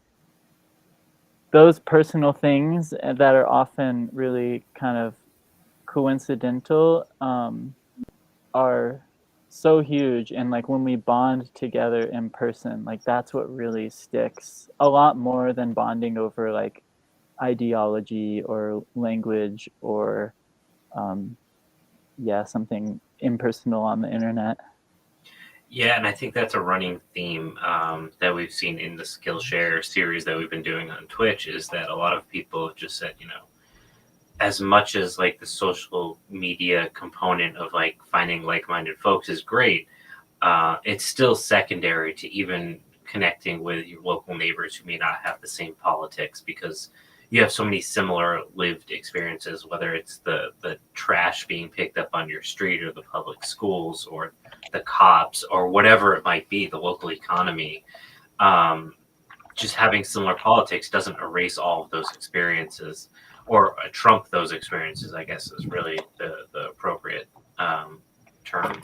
those personal things that are often really kind of coincidental are so huge. And like when we bond together in person, like that's what really sticks a lot more than bonding over like ideology or language or something impersonal on the internet. Yeah, and I think that's a running theme that we've seen in the Skillshare series that we've been doing on Twitch, is that a lot of people have just said, as much as like the social media component of like finding like-minded folks is great, it's still secondary to even connecting with your local neighbors who may not have the same politics, because you have so many similar lived experiences, whether it's the trash being picked up on your street or the public schools or the cops or whatever it might be, the local economy. Just having similar politics doesn't erase all of those experiences or trump those experiences, I guess, is really the appropriate term.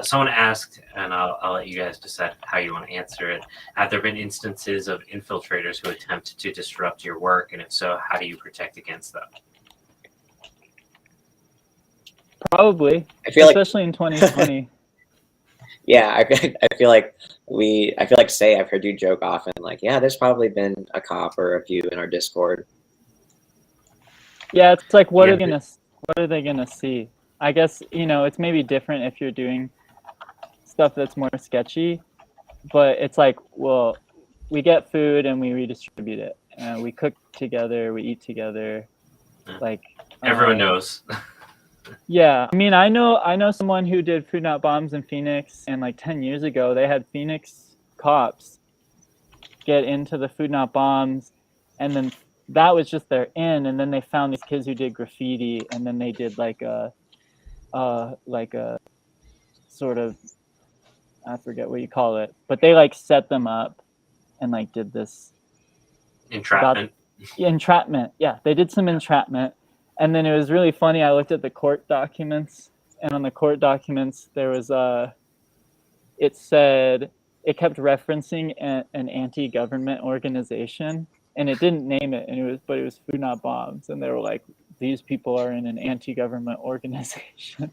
Someone asked, and I'll let you guys decide how you want to answer it. Have there been instances of infiltrators who attempt to disrupt your work? And if so, how do you protect against them? Probably, I feel like, especially in 2020. yeah, I feel like say, I've heard you joke often, like, yeah, there's probably been a cop or a few in our Discord. Yeah, it's like, what Yeah. are they gonna see? I guess, it's maybe different if you're doing stuff that's more sketchy, but it's like, well, we get food and we redistribute it, and we cook together, we eat together, like Everyone knows. Yeah, I mean, I know someone who did Food Not Bombs in Phoenix, and like 10 years ago, they had Phoenix cops get into the Food Not Bombs, and then that was just their in, and then they found these kids who did graffiti, and then they did like a sort of, I forget what you call it, but they like set them up and like did this Entrapment. entrapment. Yeah, they did some entrapment. And then it was really funny. I looked at the court documents, and on the court documents, there was it said, it kept referencing an anti-government organization, and it didn't name it, but it was Food Not Bombs, and they were like, these people are in an anti-government organization.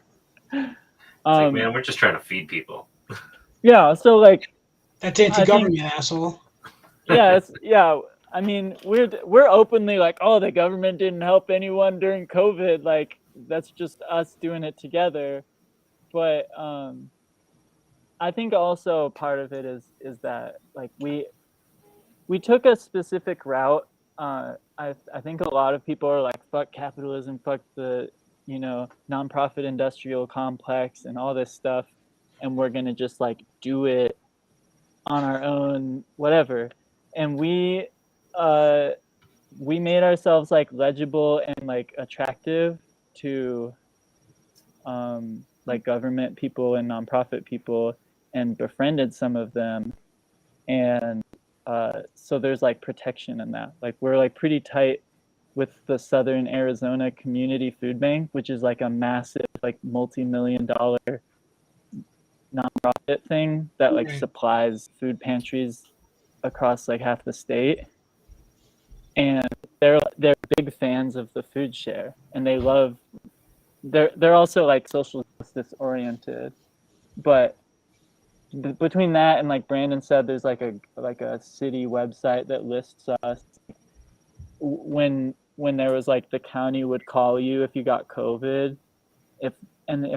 It's like, man, we're just trying to feed people. Yeah, so like, That's anti-government, asshole. Yeah. I mean, we're openly like, oh, the government didn't help anyone during COVID. Like, that's just us doing it together. But I think also part of it is that like we took a specific route. I think a lot of people are like, fuck capitalism, fuck the nonprofit industrial complex and all this stuff, and we're gonna just like do it on our own, whatever. And we made ourselves like legible and like attractive to like government people and nonprofit people, and befriended some of them, and so there's like protection in that. Like, we're like pretty tight with the Southern Arizona Community Food Bank, which is like a massive, like multi-million-dollar nonprofit thing that like supplies food pantries across like half the state. And they're big fans of the food share, and they're also like social justice oriented. But between that and, like Brandon said, there's like a city website that lists us. When there was like, the county would call you if you got COVID, if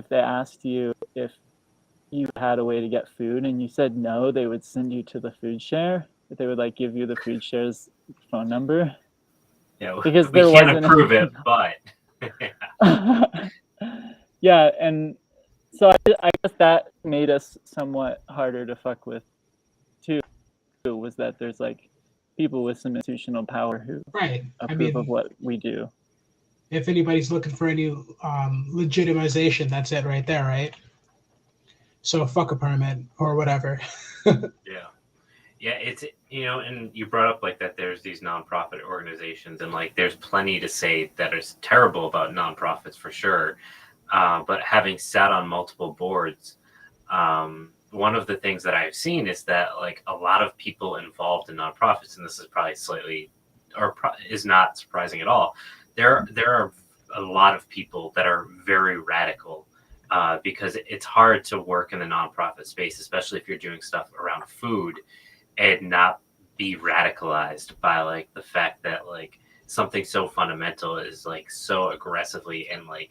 they asked you if you had a way to get food and you said no, they would send you to the food share. They would like give you the food share's phone number. Yeah, because we there can't wasn't approve it, but yeah, and so I guess that made us somewhat harder to fuck with too, was that there's like people with some institutional power who approve of what we do. If anybody's looking for any legitimization, that's it right there, right? So fuck a permit or whatever. Yeah, it's, and you brought up like that there's these nonprofit organizations, and like there's plenty to say that is terrible about nonprofits for sure. But having sat on multiple boards, one of the things that I've seen is that like a lot of people involved in nonprofits, and this is probably is not surprising at all. There are a lot of people that are very radical, because it's hard to work in the nonprofit space, especially if you're doing stuff around food, and not be radicalized by like the fact that like something so fundamental is like so aggressively and like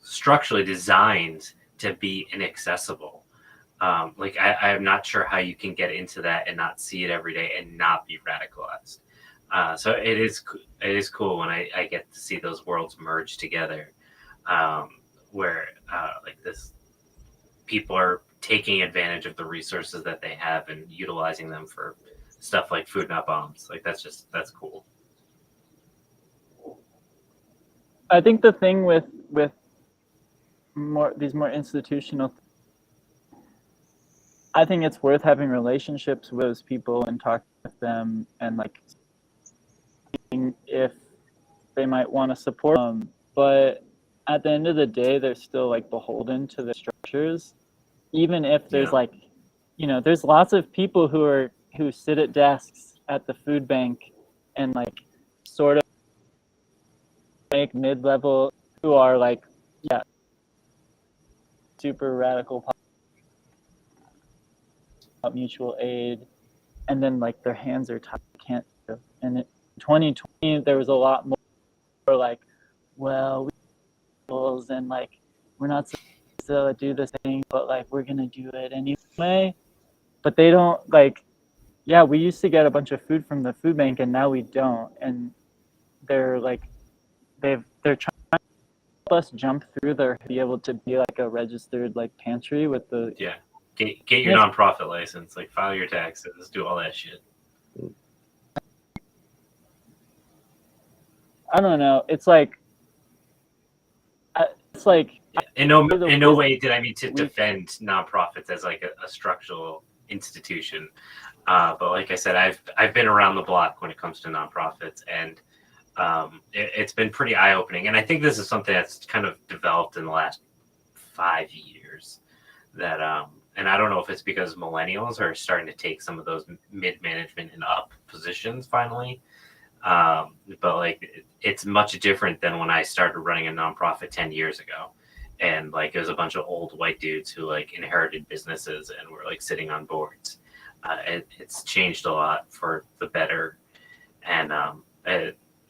structurally designed to be inaccessible. Like I'm not sure how you can get into that and not see it every day and not be radicalized. So it is cool when I get to see those worlds merge together, where like this people are taking advantage of the resources that they have and utilizing them for stuff like food not bombs. Like that's cool. I think the thing with these more institutional, I think it's worth having relationships with those people and talking with them and like seeing if they might want to support them. But at the end of the day, they're still like beholden to the structures. Even if there's like, you know, there's lots of people who sit at desks at the food bank and like sort of make mid-level who are like, yeah, super radical mutual aid, and then like their hands are tied, can't do. And in 2020 there was a lot more like, well, and like we're not supposed to do this thing, but like we're gonna do it anyway. But they don't like, yeah, we used to get a bunch of food from the food bank and now we don't. And they're like they're trying to help us jump through there, be able to be like a registered like pantry with the get your nonprofit license, like file your taxes, do all that shit. I don't know. It's like in no way did I mean to defend nonprofits as like a structural institution, but like I said, I've been around the block when it comes to nonprofits, and it's been pretty eye opening. And I think this is something that's kind of developed in the last 5 years. That and I don't know if it's because millennials are starting to take some of those mid management and up positions finally. But like it's much different than when I started running a nonprofit 10 years ago, and like it was a bunch of old white dudes who like inherited businesses and were like sitting on boards. It's changed a lot for the better, and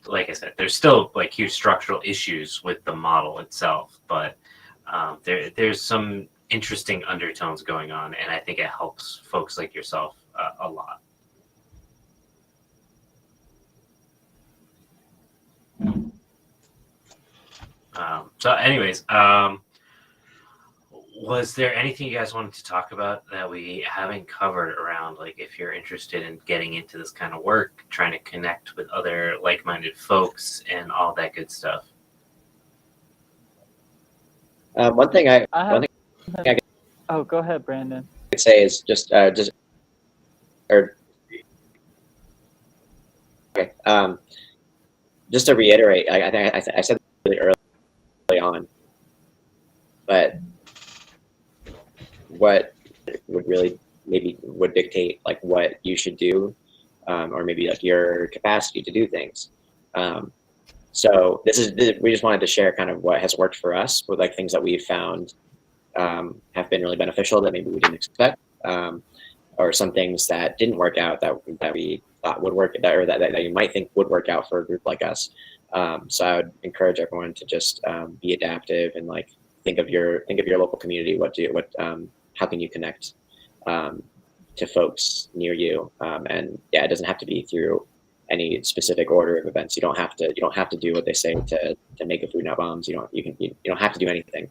like I said, there's still like huge structural issues with the model itself, but there's some interesting undertones going on, and I think it helps folks like yourself a lot. So anyways, was there anything you guys wanted to talk about that we haven't covered around, like if you're interested in getting into this kind of work, trying to connect with other like-minded folks and all that good stuff? One thing I oh, go ahead, Brandon. could say is just just to reiterate, I think I said really early on, but what would really maybe would dictate like what you should do, or maybe like your capacity to do things. So we just wanted to share kind of what has worked for us with like things that we've found have been really beneficial that maybe we didn't expect, or some things that didn't work out that we thought would work, or that you might think would work out for a group like us. So I would encourage everyone to just be adaptive and like think of your local community. How can you connect to folks near you? And yeah, it doesn't have to be through any specific order of events. You don't have to do what they say to make a food not bombs. You don't have to do anything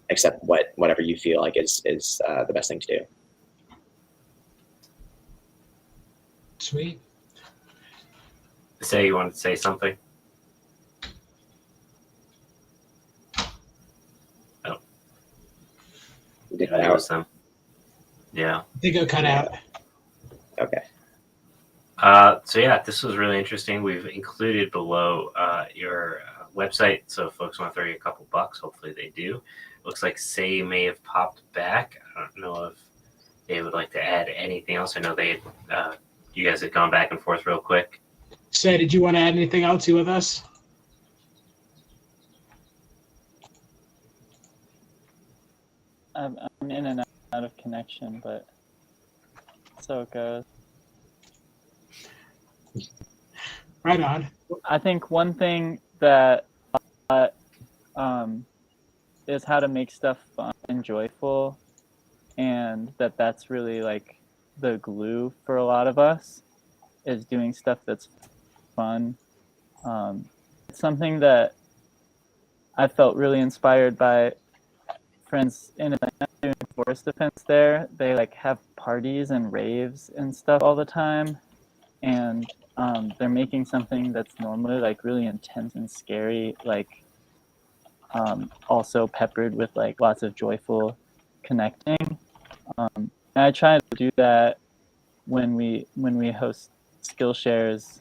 except whatever you feel like is the best thing to do. Sweet. Say you wanted to say something. Oh, Did that was them. Yeah. They go cut out. Okay. So yeah, this was really interesting. We've included below your website, so if folks want to throw you a couple bucks, hopefully they do. Looks like Say may have popped back. I don't know if they would like to add anything else. I know you guys had gone back and forth real quick. Say, did you want to add anything else with us? I'm in and out of connection, but so it goes. Right on. I think one thing that um, is how to make stuff fun and joyful, and that's really like the glue for a lot of us, is doing stuff that's fun. It's something that I felt really inspired by friends in Atlanta doing forest defense there. They like have parties and raves and stuff all the time, and they're making something that's normally like really intense and scary, like also peppered with like lots of joyful connecting. And I try to do that when we host skill shares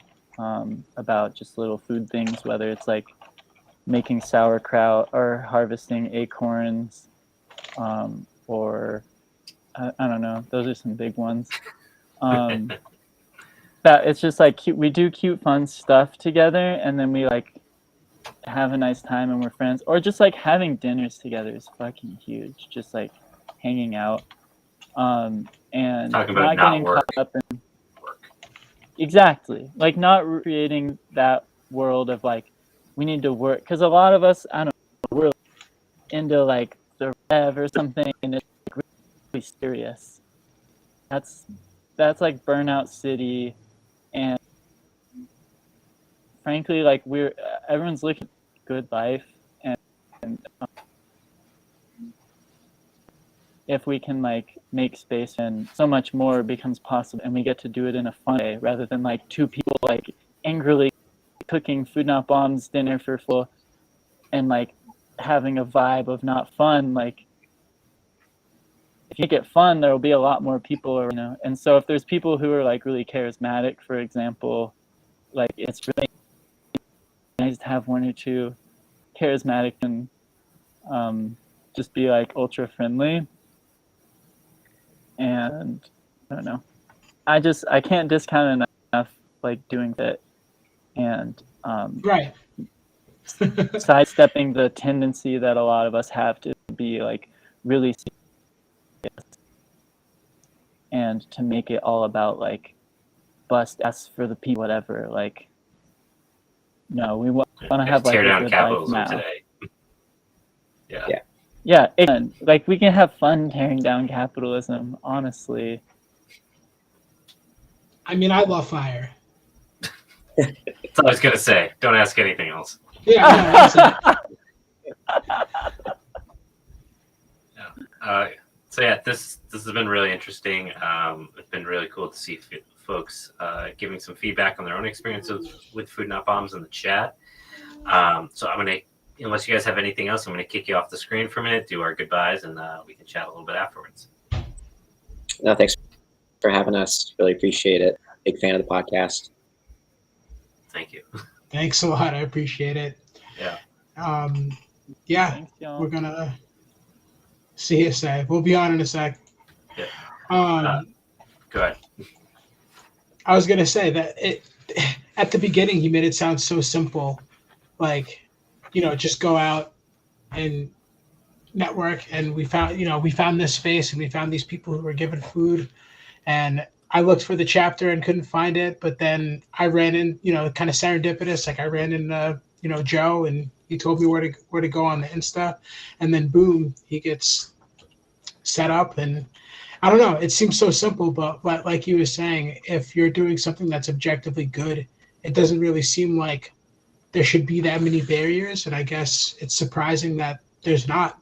about just little food things, whether it's like making sauerkraut or harvesting acorns, or I don't know. Those are some big ones. That it's just like cute, we do cute, fun stuff together, and then we like have a nice time and we're friends. Or just like having dinners together is fucking huge. Just like hanging out, and Talking about not not getting work. caught up in exactly like not creating that world of like we need to work, because a lot of us, I don't know, we're into like the rev or something, and it's like really serious. That's like burnout city, and frankly, like everyone's looking at good life, and if we can like make space, and so much more becomes possible, and we get to do it in a fun way rather than like two people like angrily cooking Food Not Bombs dinner for full and like having a vibe of not fun. Like if you make it fun, there will be a lot more people, you know. And so if there's people who are like really charismatic, for example, like it's really nice to have one or two charismatic and just be like ultra friendly. And I don't know, I can't discount enough like doing that, and Right. sidestepping the tendency that a lot of us have to be like really serious and to make it all about like bust ass for the people, whatever. Like, no, we want to have like tear a down good life capitalism now. today. Yeah. Yeah, and like we can have fun tearing down capitalism, honestly. I mean, I love fire. That's all I was gonna say. Don't ask anything else. Yeah, no, that's So yeah, this has been really interesting. It's been really cool to see folks giving some feedback on their own experiences with Food Not Bombs in the chat. So I'm gonna, unless you guys have anything else, I'm gonna kick you off the screen for a minute, do our goodbyes, and we can chat a little bit afterwards. No, thanks for having us. Really appreciate it. Big fan of the podcast. Thank you. Thanks a lot. I appreciate it. Yeah. Yeah, Thanks, y'all. we're gonna see you a sec. We'll be on in a sec. Yeah. Go ahead. I was gonna say that at the beginning he made it sound so simple, like, just go out and network, and we found this space, and we found these people who were given food, and I looked for the chapter and couldn't find it, but then I ran in, kind of serendipitous, like I ran in Joe, and he told me where to go on the Insta, and then boom, he gets set up. And I don't know, it seems so simple, but like you were saying, if you're doing something that's objectively good, it doesn't really seem like there should be that many barriers. And I guess it's surprising that there's not.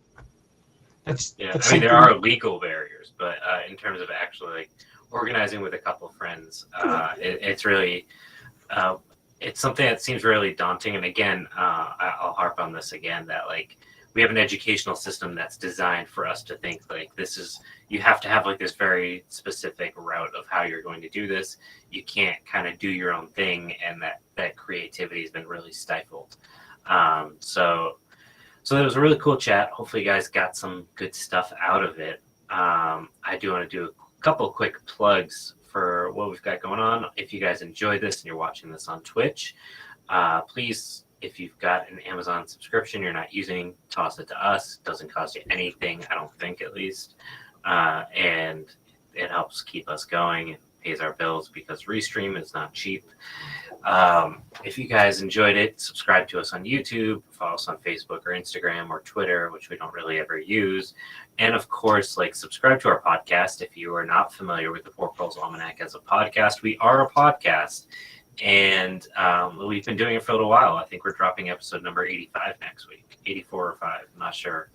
That's Yeah, that's I mean, there something- are legal barriers, but in terms of actually like organizing with a couple of friends, it's really it's something that seems really daunting. And again, I'll harp on this again, that like we have an educational system that's designed for us to think like you have to have like this very specific route of how you're going to do this. You can't kind of do your own thing, and that creativity has been really stifled. So it was a really cool chat. Hopefully you guys got some good stuff out of it. I do want to do a couple quick plugs for what we've got going on. If you guys enjoyed this and you're watching this on Twitch, please, if you've got an Amazon subscription you're not using, toss it to us. It doesn't cost you anything, I don't think, at least. And it helps keep us going. It pays our bills because Restream is not cheap. If you guys enjoyed it, subscribe to us on YouTube, follow us on Facebook or Instagram or Twitter, which we don't really ever use. And of course, subscribe to our podcast. If you are not familiar with the Four Pearls Almanac as a podcast, we are a podcast. And we've been doing it for a little while. I think we're dropping episode number 85 next week, 84 or 5, I'm not sure.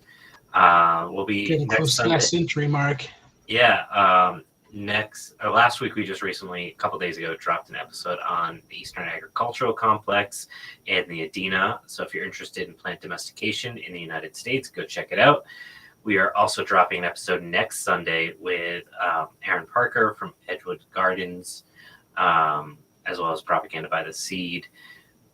We'll be getting next close to Sunday. that century mark. Yeah. Last week, a couple days ago, dropped an episode on the Eastern Agricultural Complex and the Adena. So if you're interested in plant domestication in the United States, go check it out. We are also dropping an episode next Sunday with Aaron Parker from Edgewood Gardens, as well as Propaganda by the Seed.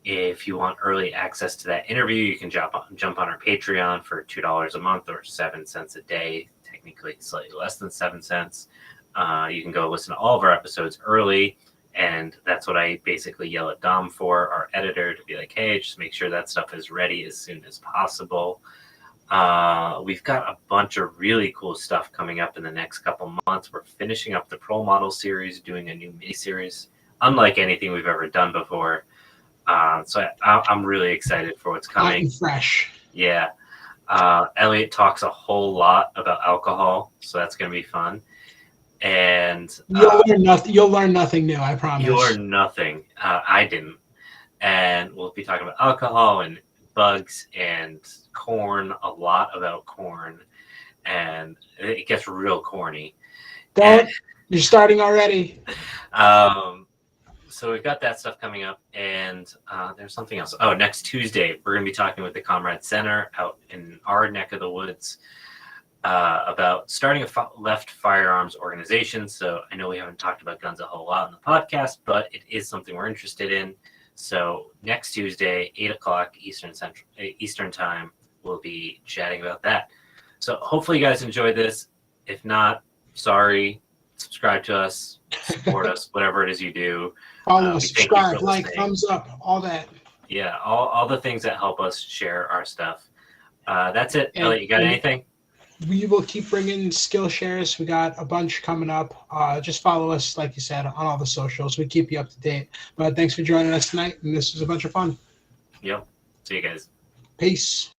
If you want early access to that interview, you can jump on our Patreon for $2 a month or 7 cents a day, technically slightly less than 7 cents. You can go listen to all of our episodes early, and that's what I basically yell at Dom for, our editor, to be like, hey, just make sure that stuff is ready as soon as possible. We've got a bunch of really cool stuff coming up in the next couple months. We're finishing up the Pro Model series, doing a new mini-series, unlike anything we've ever done before. So I'm really excited for what's coming. Hot and fresh. Yeah. Elliot talks a whole lot about alcohol, so that's going to be fun. And You'll learn nothing new, I promise. you learn nothing. I didn't. And we'll be talking about alcohol and bugs and corn, a lot about corn. And it gets real corny. You're starting already. So we've got that stuff coming up, and there's something else. Oh, next Tuesday, we're going to be talking with the Comrade Center out in our neck of the woods about starting a left firearms organization. So I know we haven't talked about guns a whole lot in the podcast, but it is something we're interested in. So next Tuesday, 8 o'clock Eastern time, we'll be chatting about that. So hopefully you guys enjoyed this. If not, sorry. Subscribe to us, support us, whatever it is you do. Follow us, subscribe, like, thumbs up, all that. Yeah, all the things that help us share our stuff. That's it. Elliot, you got anything? We will keep bringing skill shares. We got a bunch coming up. Just follow us, like you said, on all the socials. We keep you up to date. But thanks for joining us tonight, and this was a bunch of fun. Yep. See you guys. Peace.